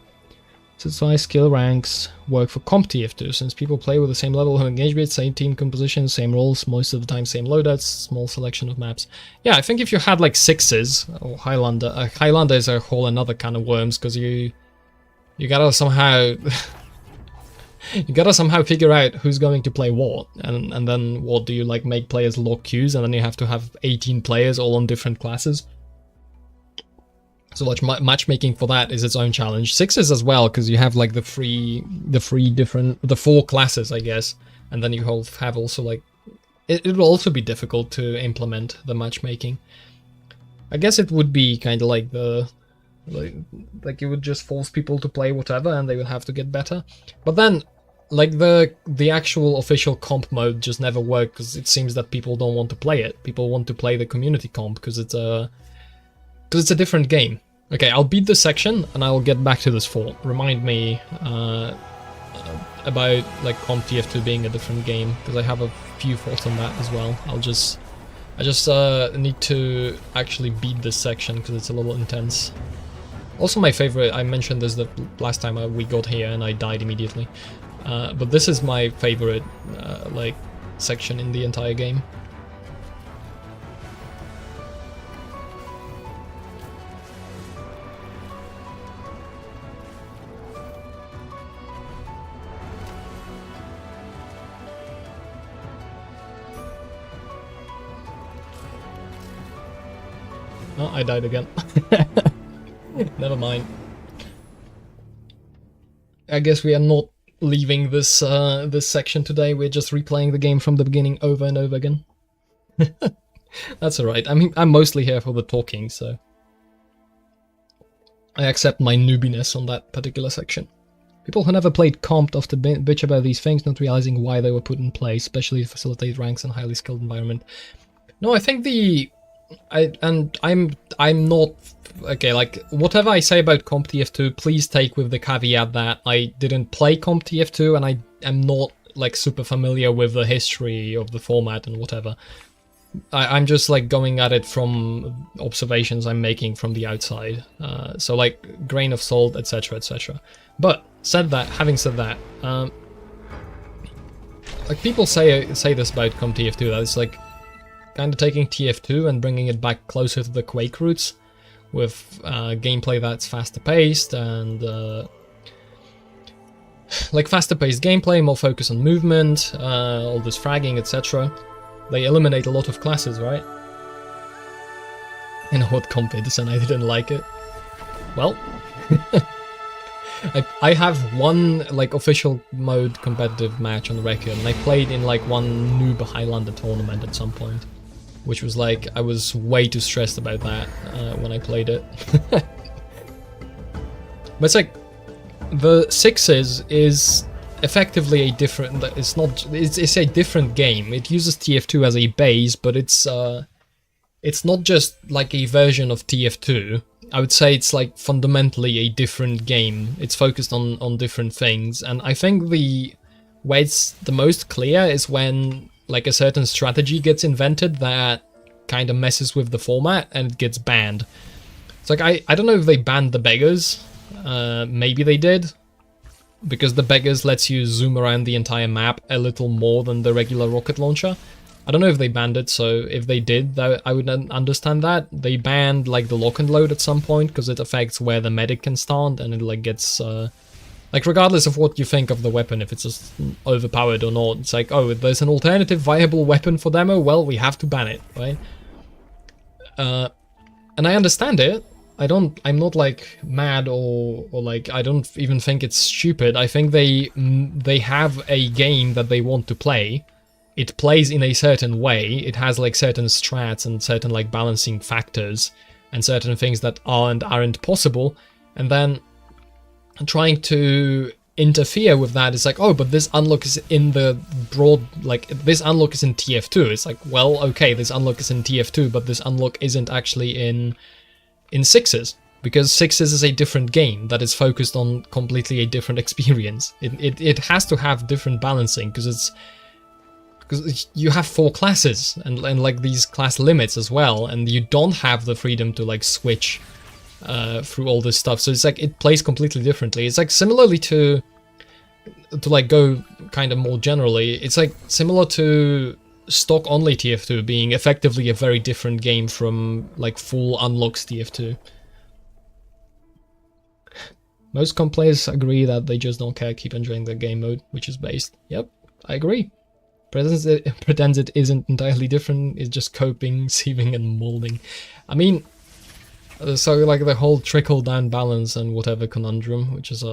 S1: So it's why skill ranks work for comp TF2, since people play with the same level of engagement, same team composition, same roles, most of the time same loadouts, small selection of maps. Yeah, I think if you had like sixes, or Highlander, Highlander is a whole another kind of worms, because you gotta somehow you gotta somehow figure out who's going to play what, and then what do you like, make players lock queues, and then you have to have 18 players all on different classes. So like matchmaking for that is its own challenge. Sixes as well, because you have like the four classes, I guess, and then you have also like it will also be difficult to implement the matchmaking. I guess it would be kind of like the like it would just force people to play whatever, and they would have to get better. But then, like the actual official comp mode just never worked because it seems that people don't want to play it. People want to play the community comp because it's a different game. Okay, I'll beat this section and I'll get back to this fort. Remind me about like comp TF2 being a different game because I have a few thoughts on that as well. I just need to actually beat this section because it's a little intense. Also my favorite, I mentioned this the last time we got here and I died immediately. But this is my favorite like section in the entire game. Oh, I died again. Never mind. I guess we are not leaving this this section today. We're just replaying the game from the beginning over and over again. That's alright. I mean, I'm mostly here for the talking, so I accept my noobiness on that particular section. People who never played comp often bitch about these things, not realizing why they were put in place, especially to facilitate ranks in a highly skilled environment. No, I think I'm not okay. Like whatever I say about Comp TF2, please take with the caveat that I didn't play Comp TF2 and I am not like super familiar with the history of the format and whatever. I'm just like going at it from observations I'm making from the outside. So like grain of salt, etc., etc. But having said that, like people say this about Comp TF2 that it's like kind of taking TF2 and bringing it back closer to the Quake roots with gameplay that's faster paced and like faster paced gameplay, more focus on movement, all this fragging, etc. They eliminate a lot of classes, right? In Hot Comp is, and I didn't like it. Well, I have one like official mode competitive match on the record, and I played in like one noob Highlander tournament at some point. Which was like, I was way too stressed about that when I played it. But it's like, the Sixes is effectively a different, it's a different game. It uses TF2 as a base, but it's not just like a version of TF2. I would say it's like fundamentally a different game. It's focused on different things, and I think where it's the most clear is when like a certain strategy gets invented that kind of messes with the format and it gets banned. It's like, I don't know if they banned the beggars, maybe they did, because the beggars lets you zoom around the entire map a little more than the regular rocket launcher. I don't know if they banned it, so if they did, I would understand that. They banned like the lock and load at some point because it affects where the medic can stand and it like gets like, regardless of what you think of the weapon, if it's just overpowered or not, it's like, oh, there's an alternative viable weapon for demo, well, we have to ban it, right? And I understand it. I'm not, like, mad or like, I don't even think it's stupid. I think they have a game that they want to play. It plays in a certain way. It has, like, certain strats and certain, like, balancing factors and certain things that aren't possible. And then trying to interfere with that is like, oh, but this unlock is in the broad, like, this unlock is in TF2. It's like, well, okay, this unlock is in TF2, but this unlock isn't actually in Sixes, because Sixes is a different game that is focused on completely a different experience. It has to have different balancing, because you have 4 classes and like these class limits as well, and you don't have the freedom to like switch through all this stuff. So it's like it plays completely differently. It's like similarly to like go kind of more generally, it's like similar to stock only TF2 being effectively a very different game from like full unlocks TF2. Most comp players agree that they just don't care, keep enjoying their game mode, which is based. Yep, I agree. Pretends it isn't entirely different, it's just coping, sieving and molding. I mean, so like the whole trickle down balance and whatever conundrum, which is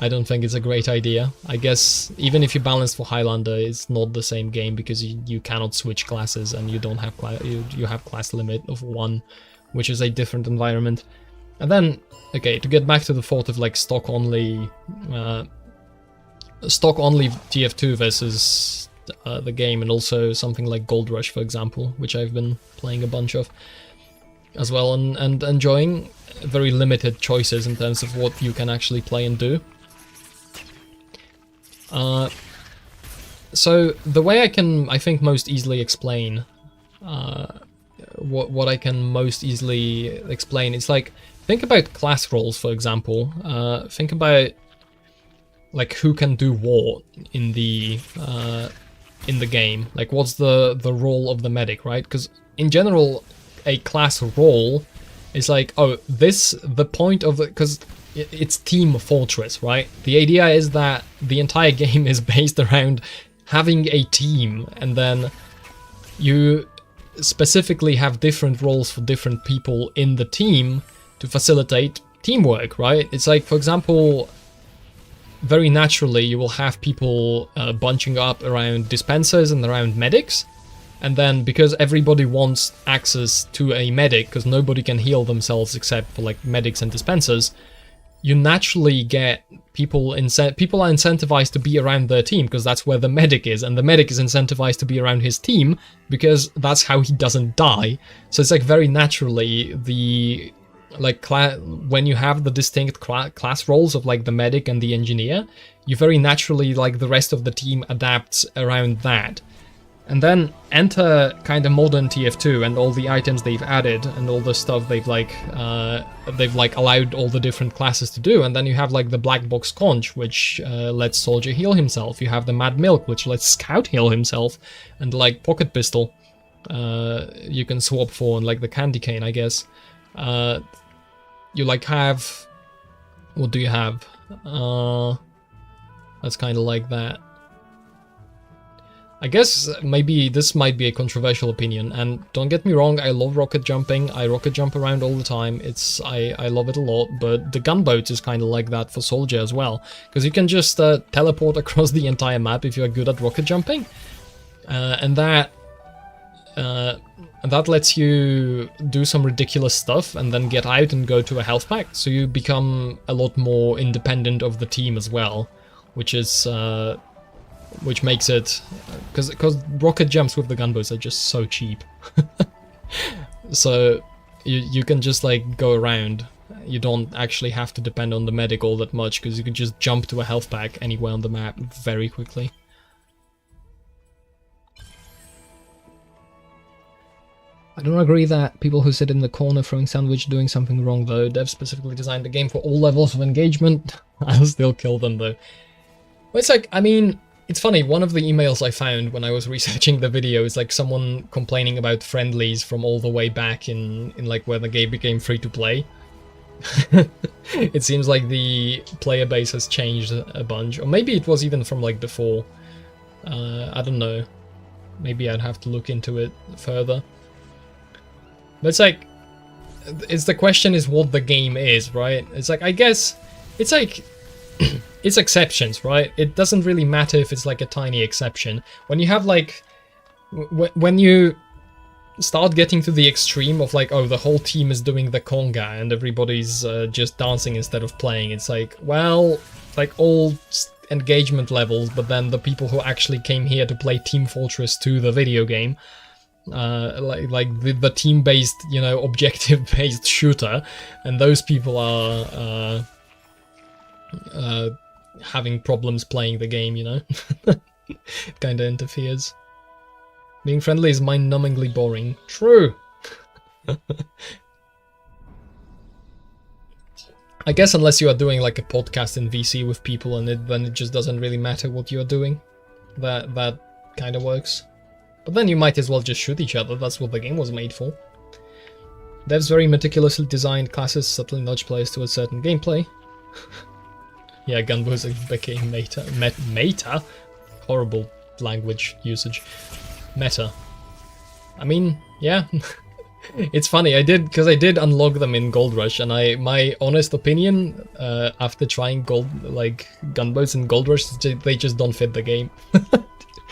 S1: I don't think it's a great idea. I guess even if you balance for Highlander, it's not the same game because you cannot switch classes and you don't have you have class limit of 1, which is a different environment. And then, okay, to get back to the thought of like stock only TF2 versus the game, and also something like Gold Rush, for example, which I've been playing a bunch of as well, and enjoying very limited choices in terms of what you can actually play and do. So the way I can, I think, most easily explain what I can most easily explain is like, think about class roles, for example. Think about like who can do what in the game. Like, what's the role of the medic, right? Because in general, a class role is like, oh, the point of it, because it's Team Fortress, right? The idea is that the entire game is based around having a team, and then you specifically have different roles for different people in the team to facilitate teamwork, right? It's like, for example, very naturally you will have people bunching up around dispensers and around medics, and then because everybody wants access to a medic, because nobody can heal themselves except for like medics and dispensers, you naturally get people are incentivized to be around their team because that's where the medic is, and the medic is incentivized to be around his team because that's how he doesn't die. So it's like very naturally the like when you have the distinct class roles of like the medic and the engineer, you very naturally, like, the rest of the team adapts around that. And then enter kind of modern TF2 and all the items they've added and all the stuff they've allowed all the different classes to do. And then you have like the Black Box Conch, which lets Soldier heal himself. You have the Mad Milk, which lets Scout heal himself, and like Pocket Pistol you can swap for, and like the Candy Cane, I guess. You like have, what do you have? That's kind of like that. I guess maybe this might be a controversial opinion, and don't get me wrong, I love rocket jumping. I rocket jump around all the time. I love it a lot, but the gunboat is kind of like that for Soldier as well, because you can just teleport across the entire map if you're good at rocket jumping, and that lets you do some ridiculous stuff and then get out and go to a health pack, so you become a lot more independent of the team as well, which is which makes it, because rocket jumps with the gunboats are just so cheap. So you can just like go around. You don't actually have to depend on the medic all that much, because you can just jump to a health pack anywhere on the map very quickly. I don't agree that people who sit in the corner throwing sandwich doing something wrong though. Dev specifically designed the game for all levels of engagement. I'll still kill them though. Well, it's like, I mean, it's funny, one of the emails I found when I was researching the video is like someone complaining about friendlies from all the way back in like where the game became free to play. It seems like the player base has changed a bunch, or maybe it was even from like before. I don't know. Maybe I'd have to look into it further. But it's like, the question is what the game is, right? It's like, I guess, it's like, it's exceptions, right? It doesn't really matter if it's like a tiny exception. When you have like, when you start getting to the extreme of like, oh, the whole team is doing the conga and everybody's just dancing instead of playing, it's like, well, like all engagement levels, but then the people who actually came here to play Team Fortress 2, the video game, like the team-based, you know, objective-based shooter, and those people are having problems playing the game, you know? Kinda interferes. Being friendly is mind-numbingly boring. True! I guess unless you are doing like a podcast in VC with people, and then it just doesn't really matter what you are doing. That kinda works. But then you might as well just shoot each other, that's what the game was made for. Dev's very meticulously designed classes subtly nudge players to a certain gameplay. Yeah, gunboats became meta. Meta? Horrible language usage. Meta. I mean, yeah. It's funny, I did, because I did unlock them in Gold Rush, and my honest opinion, after trying gunboats in Gold Rush, they just don't fit the game.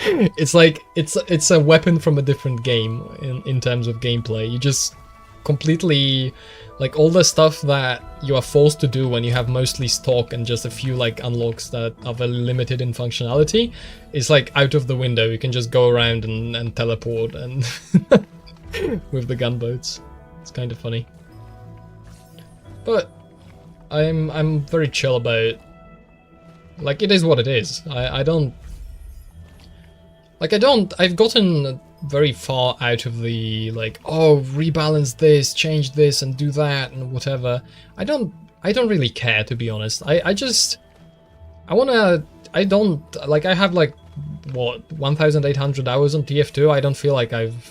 S1: It's like, it's a weapon from a different game in terms of gameplay. You just completely, like, all the stuff that you are forced to do when you have mostly stock and just a few like unlocks that are very limited in functionality is like out of the window. You can just go around and teleport and with the gunboats. It's kind of funny. But I'm very chill about it. Like, it is what it is. I've gotten very far out of the, like, oh, rebalance this, change this, and do that, and whatever. I don't really care, to be honest. I have, like, what, 1,800 hours on TF2. I don't feel like I've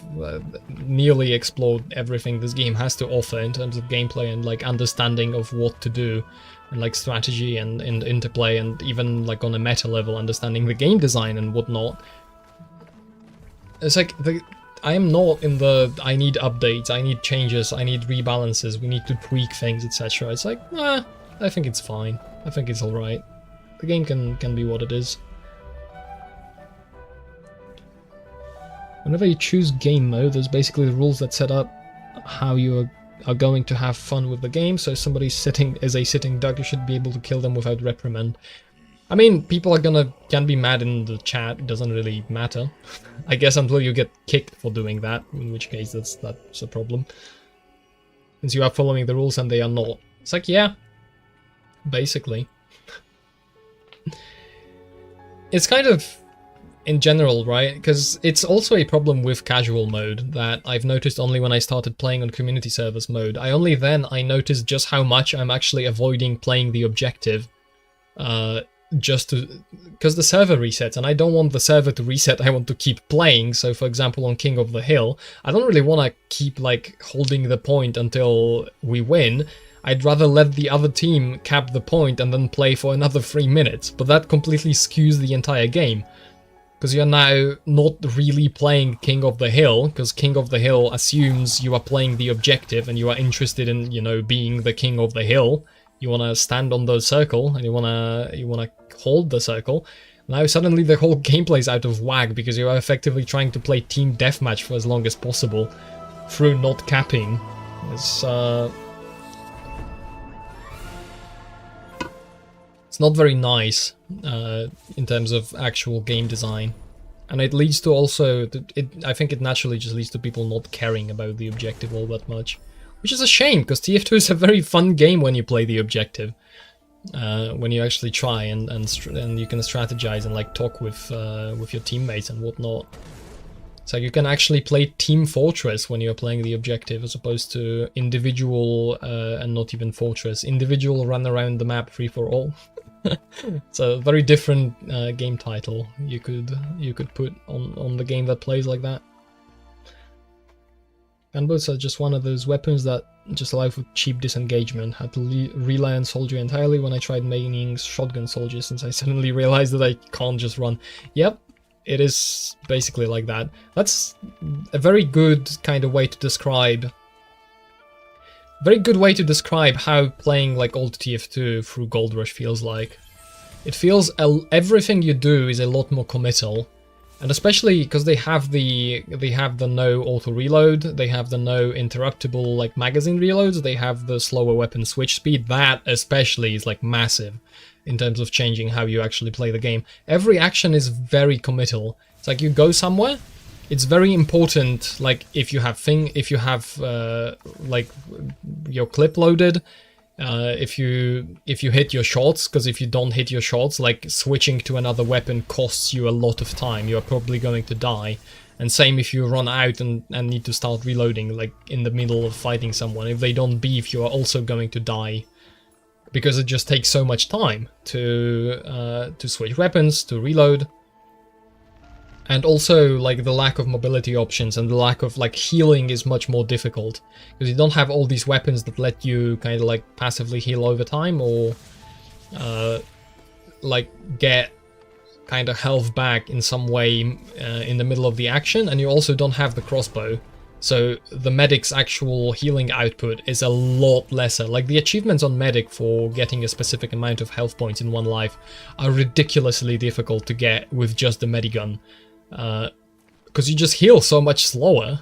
S1: nearly explored everything this game has to offer in terms of gameplay and, like, understanding of what to do, and, like, strategy and interplay, and even, like, on a meta level, understanding the game design and whatnot. It's like, I am not in the, I need updates, I need changes, I need rebalances, we need to tweak things, etc. It's like, nah, I think it's fine. I think it's alright. The game can be what it is. Whenever you choose game mode, there's basically the rules that set up how you are going to have fun with the game. So if somebody's sitting as a sitting duck, you should be able to kill them without reprimand. I mean, people can be mad in the chat, it doesn't really matter. I guess until you get kicked for doing that, in which case that's a problem. Since you are following the rules and they are not. It's like, yeah, basically. It's kind of, in general, right? Because it's also a problem with casual mode that I've noticed only when I started playing on community service mode. I noticed just how much I'm actually avoiding playing the objective. Just because the server resets, and I don't want the server to reset, I want to keep playing. So for example, on King of the Hill, I don't really want to keep like holding the point until we win. I'd rather let the other team cap the point and then play for another 3 minutes, but that completely skews the entire game. Because you're now not really playing King of the Hill, because King of the Hill assumes you are playing the objective and you are interested in, you know, being the King of the Hill. You want to stand on the circle, and you want to hold the circle. Now suddenly the whole gameplay's out of whack because you are effectively trying to play team deathmatch for as long as possible through not capping. It's not very nice in terms of actual game design, and it leads to also I think it naturally just leads to people not caring about the objective all that much. Which is a shame, because TF2 is a very fun game when you play the objective. When you actually try and you can strategize and like talk with your teammates and whatnot. So you can actually play Team Fortress when you're playing the objective, as opposed to individual and not even Fortress. Individual run around the map free for all. It's a very different game title you could put on the game that plays like that. Gunboats are just one of those weapons that just allow for cheap disengagement. Had to rely on soldier entirely when I tried maining shotgun soldiers, since I suddenly realized that I can't just run. Yep, it is basically like that. That's a very good kind of way to describe... how playing like old TF2 through Gold Rush feels like. It feels everything you do is a lot more committal. And especially because they have the no auto reload, they have the no interruptible like magazine reloads, they have the slower weapon switch speed. That especially is like massive in terms of changing how you actually play the game. Every action is very committal. It's like you go somewhere, it's very important. Like if you have like your clip loaded. If you hit your shots, because if you don't hit your shots, like switching to another weapon costs you a lot of time. You are probably going to die. And same if you run out and need to start reloading, like in the middle of fighting someone. If they don't beef, you are also going to die, because it just takes so much time to switch weapons, to reload. And also, like, the lack of mobility options and the lack of, like, healing is much more difficult. Because you don't have all these weapons that let you kind of, like, passively heal over time or, like, get kind of health back in some way in the middle of the action. And you also don't have the crossbow. So the medic's actual healing output is a lot lesser. Like the achievements on medic for getting a specific amount of health points in one life are ridiculously difficult to get with just the medigun. Because you just heal so much slower.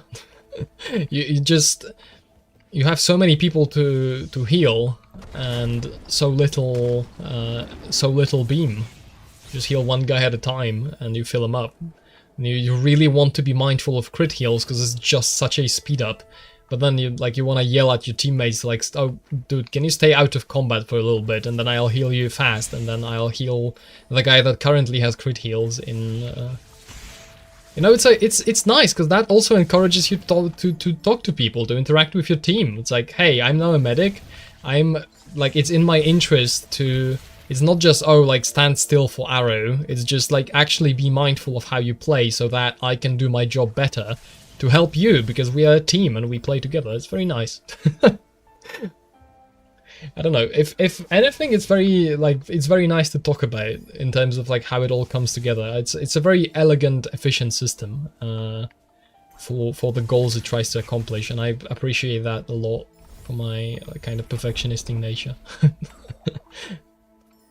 S1: you have so many people to heal and so little beam. You just heal one guy at a time and you fill him up. You really want to be mindful of crit heals because it's just such a speed up. But then you want to yell at your teammates like, oh dude, can you stay out of combat for a little bit and then I'll heal you fast and then I'll heal the guy that currently has crit heals in... You know, it's nice because that also encourages you to talk to people, to interact with your team. It's like, hey, I'm now a medic. It's in my interest to... It's not just, oh, like, stand still for arrow. It's just, like, actually be mindful of how you play so that I can do my job better to help you, because we are a team and we play together. It's very nice. I don't know. If anything, it's very nice to talk about in terms of, like, how it all comes together. It's a very elegant, efficient system for the goals it tries to accomplish, and I appreciate that a lot for my kind of perfectionistic nature.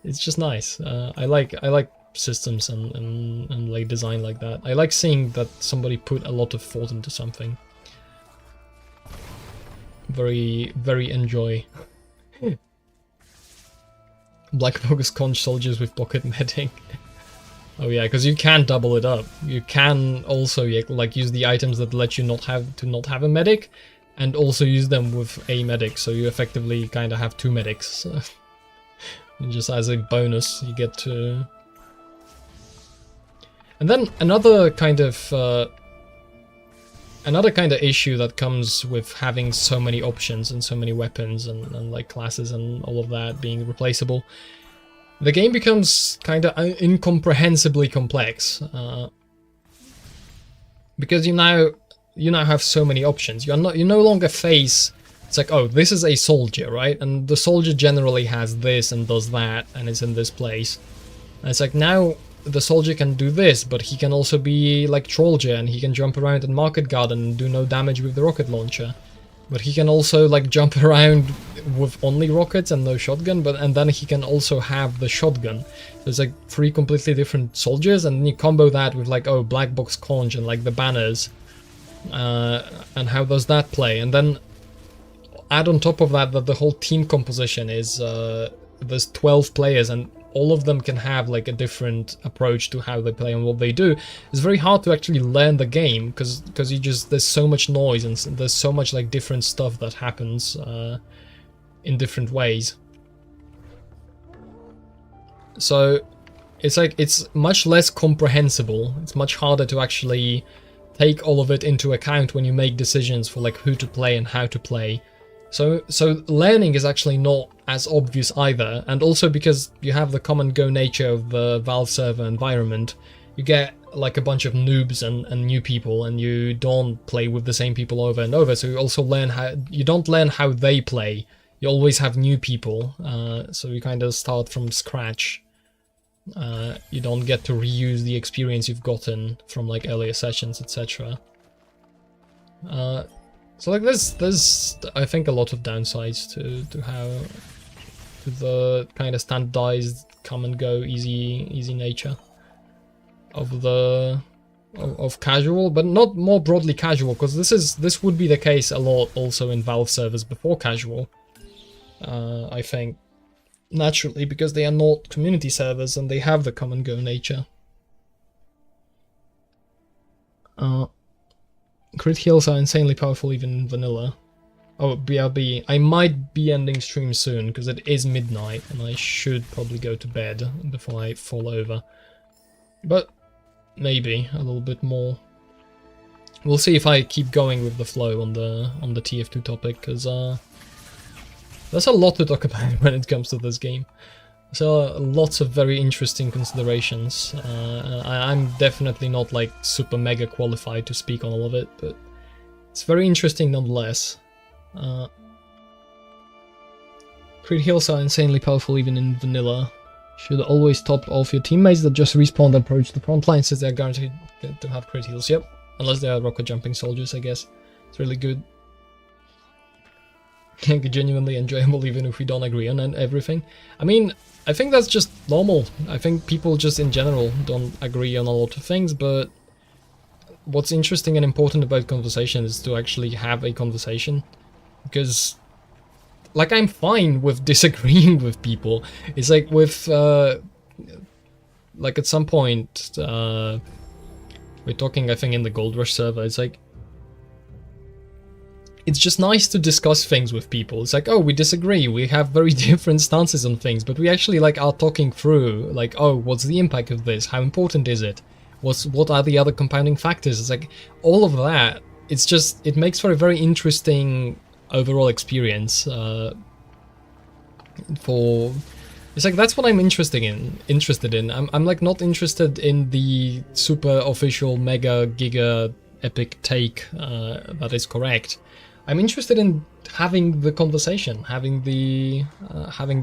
S1: It's just nice. I like systems and like design like that. I like seeing that somebody put a lot of thought into something. Very, very enjoy. Black Bogus conch soldiers with pocket medic. Oh yeah, because you can double it up. You can also like use the items that let you not have a medic, and also use them with a medic. So you effectively kind of have two medics. And just as a bonus, you get to... And then another kind of issue that comes with having so many options and so many weapons and like classes and all of that being replaceable. The game becomes kind of incomprehensibly complex. Because you now have so many options. You no longer face... It's like, oh, this is a soldier, right? And the soldier generally has this and does that, and it's in this place. And it's like, now the soldier can do this, but he can also be like Trollger, and he can jump around in Market Garden and do no damage with the rocket launcher. But he can also like jump around with only rockets and no shotgun, and then he can also have the shotgun. So it's like 3 completely different soldiers, and then you combo that with like, oh, Black Box Conch and like the banners. And how does that play? And then add on top of that the whole team composition is there's 12 players and all of them can have like a different approach to how they play and what they do. It's very hard to actually learn the game because there's so much noise and there's so much like different stuff that happens in different ways. So it's much less comprehensible. It's much harder to actually take all of it into account when you make decisions for like who to play and how to play. So learning is actually not as obvious either, and also because you have the come and go nature of the Valve server environment, you get like a bunch of noobs and new people, and you don't play with the same people over and over, so you also don't learn how they play. You always have new people, so you kind of start from scratch. You don't get to reuse the experience you've gotten from like earlier sessions, etc. So like there's I think a lot of downsides to the kind of standardized come and go easy nature of casual, but not more broadly casual, because this would be the case a lot also in Valve servers before casual. I think naturally because they are not community servers and they have the come and go nature. Crit heals are insanely powerful even in vanilla. Oh, BRB, I might be ending stream soon because it is midnight and I should probably go to bed before I fall over. But maybe a little bit more. We'll see if I keep going with the flow on the TF2 topic, because there's a lot to talk about when it comes to this game. So lots of very interesting considerations. I'm definitely not like super mega qualified to speak on all of it, but it's very interesting nonetheless. Crit heals are insanely powerful even in vanilla. Should always top off your teammates that just respawn and approach the front line since they're guaranteed to have crit heals. Yep, unless they are rocket jumping soldiers, I guess. It's really good. Genuinely enjoyable even if we don't agree on everything. I mean, I think that's just normal. I think people just in general don't agree on a lot of things, but what's interesting and important about conversation is to actually have a conversation. Because, like, I'm fine with disagreeing with people. It's like with, like at some point, we're talking, I think, in the Gold Rush server, it's like, it's just nice to discuss things with people. It's like, oh, we disagree, we have very different stances on things, but we actually like are talking through, like, oh, what's the impact of this? How important is it? What are the other compounding factors? It's like, all of that, it's just, it makes for a very interesting overall experience for... It's like, that's what I'm interested in. I'm like not interested in the super official mega giga epic take that is correct. I'm interested in having the conversation, having the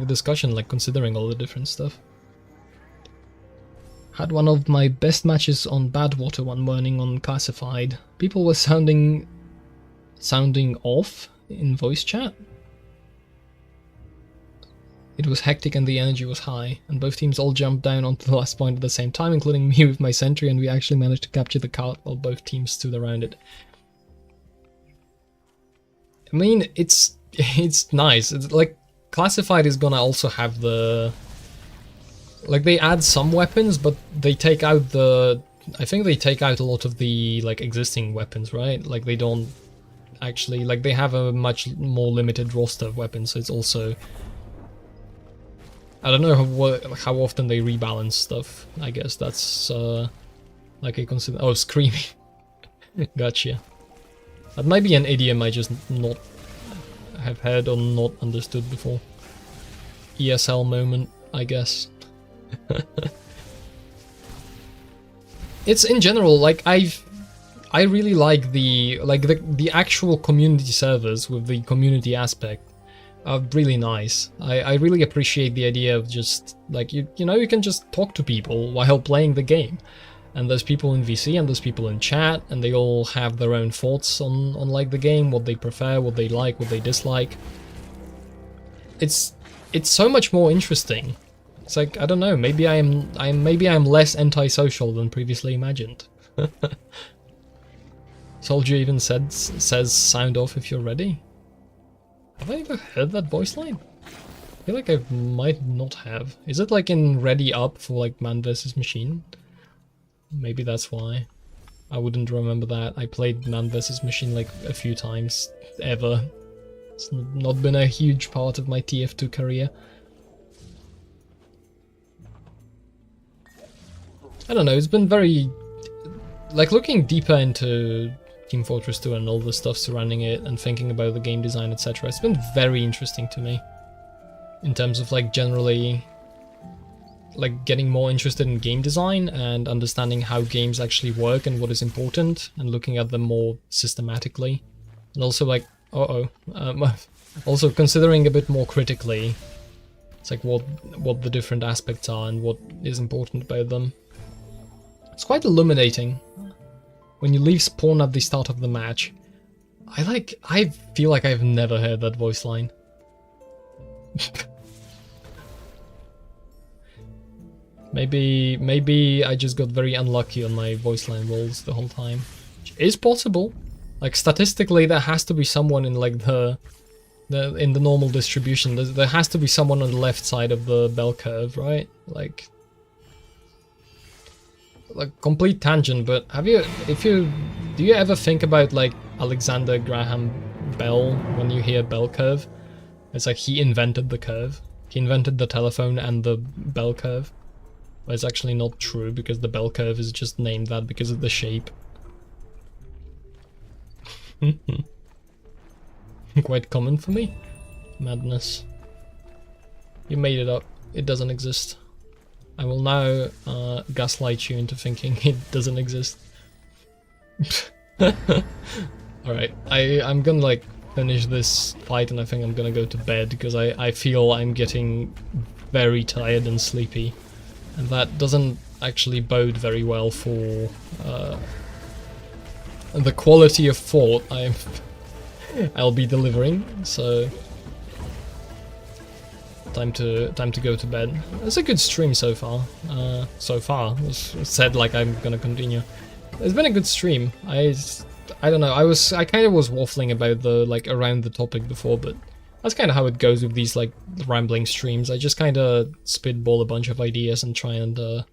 S1: discussion, like considering all the different stuff. Had one of my best matches on Badwater one morning on Classified. People were sounding off in voice chat. It was hectic and the energy was high, and both teams all jumped down onto the last point at the same time, including me with my sentry, and we actually managed to capture the cart while both teams stood around it. I mean, it's nice. It's like, Classified is gonna also have the... Like, they add some weapons, but they take out the... I think they take out a lot of the, like, existing weapons, right? Like, they don't actually... Like, they have a much more limited roster of weapons, so it's also... I don't know how often they rebalance stuff. I guess that's, like a consider... Oh, screaming. Gotcha. That might be an idiom I just not have heard or not understood before. ESL moment, I guess. It's in general, like, I really like the actual community servers with the community aspect are really nice. I really appreciate the idea of just, like, you know, you can just talk to people while playing the game. And there's people in VC and there's people in chat, and they all have their own thoughts on like the game, what they prefer, what they like, what they dislike. It's so much more interesting. It's like, I don't know, maybe I'm less antisocial than previously imagined. Soldier even says sound off if you're ready. Have I ever heard that voice line? I feel like I might not have. Is it like in Ready Up for like Man vs Machine? Maybe that's why. I wouldn't remember that. I played Man vs Machine like a few times, ever. It's not been a huge part of my TF2 career. I don't know, it's been very... Like, looking deeper into Team Fortress 2 and all the stuff surrounding it and thinking about the game design, etc. It's been very interesting to me. In terms of, like, generally... like getting more interested in game design and understanding how games actually work and what is important, and looking at them more systematically, and also like also considering a bit more critically. It's like what the different aspects are and what is important about them. It's quite illuminating when you leave spawn at the start of the match. I feel like I've never heard that voice line. Maybe I just got very unlucky on my voice line rolls the whole time. Which is possible. Like, statistically, there has to be someone in like in the normal distribution. There has to be someone on the left side of the bell curve, right? Like complete tangent, but do you ever think about like Alexander Graham Bell when you hear bell curve? It's like he invented the curve. He invented the telephone and the bell curve. But it's actually not true, because the bell curve is just named that because of the shape. Quite common for me. Madness. You made it up. It doesn't exist. I will now gaslight you into thinking it doesn't exist. Alright, I'm gonna like finish this fight and I think I'm gonna go to bed, because I feel I'm getting very tired and sleepy. And that doesn't actually bode very well for the quality of thought I'll be delivering. So time to go to bed. It's a good stream so far. It said like I'm gonna continue. It's been a good stream. I don't know. I kind of was waffling about the like around the topic before, but that's kind of how it goes with these like rambling streams. I just kind of spitball a bunch of ideas and try and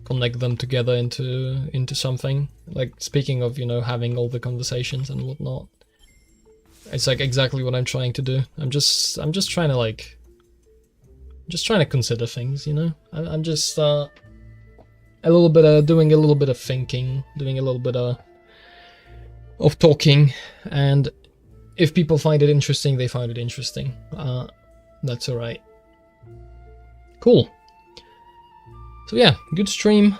S1: connect them together into something. Like, speaking of, you know, having all the conversations and whatnot, it's like exactly what I'm trying to do. I'm just trying to like, just trying to consider things, you know. I'm just a little bit of doing a little bit of thinking, doing a little bit of talking, and if people find it interesting, they find it interesting. That's alright. Cool. So yeah, good stream.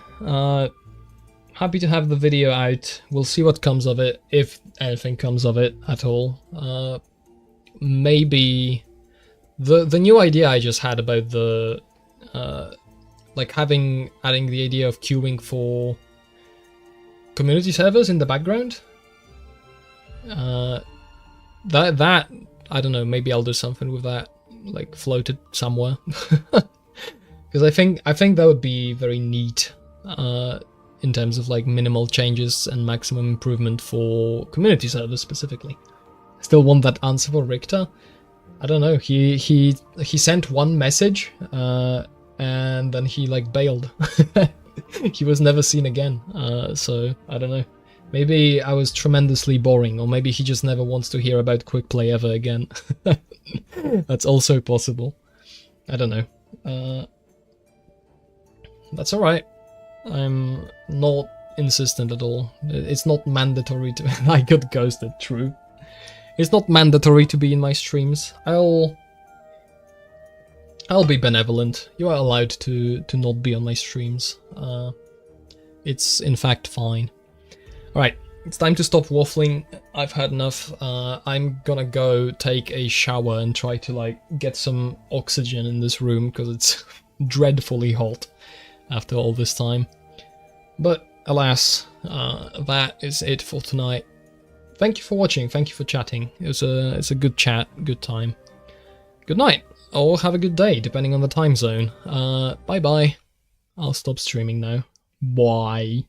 S1: Happy to have the video out. We'll see what comes of it, if anything comes of it at all. Maybe the new idea I just had about the like adding the idea of queuing for community servers in the background. That I don't know, maybe I'll do something with that, like float it somewhere. Because I think that would be very neat in terms of like minimal changes and maximum improvement for community servers specifically. I still want that answer for Richter. I don't know. He sent one message and then he like bailed. He was never seen again. So I don't know. Maybe I was tremendously boring, or maybe he just never wants to hear about quick play ever again. That's also possible. I don't know. That's alright. I'm not insistent at all. It's not mandatory to... I got ghosted, true. It's not mandatory to be in my streams. I'll be benevolent. You are allowed to not be on my streams. It's in fact fine. Alright, it's time to stop waffling. I've had enough. I'm gonna go take a shower and try to like get some oxygen in this room because it's dreadfully hot after all this time. But alas, that is it for tonight. Thank you for watching, thank you for chatting. It's a good chat, good time. Good night, or have a good day, depending on the time zone. Bye bye. I'll stop streaming now. Bye.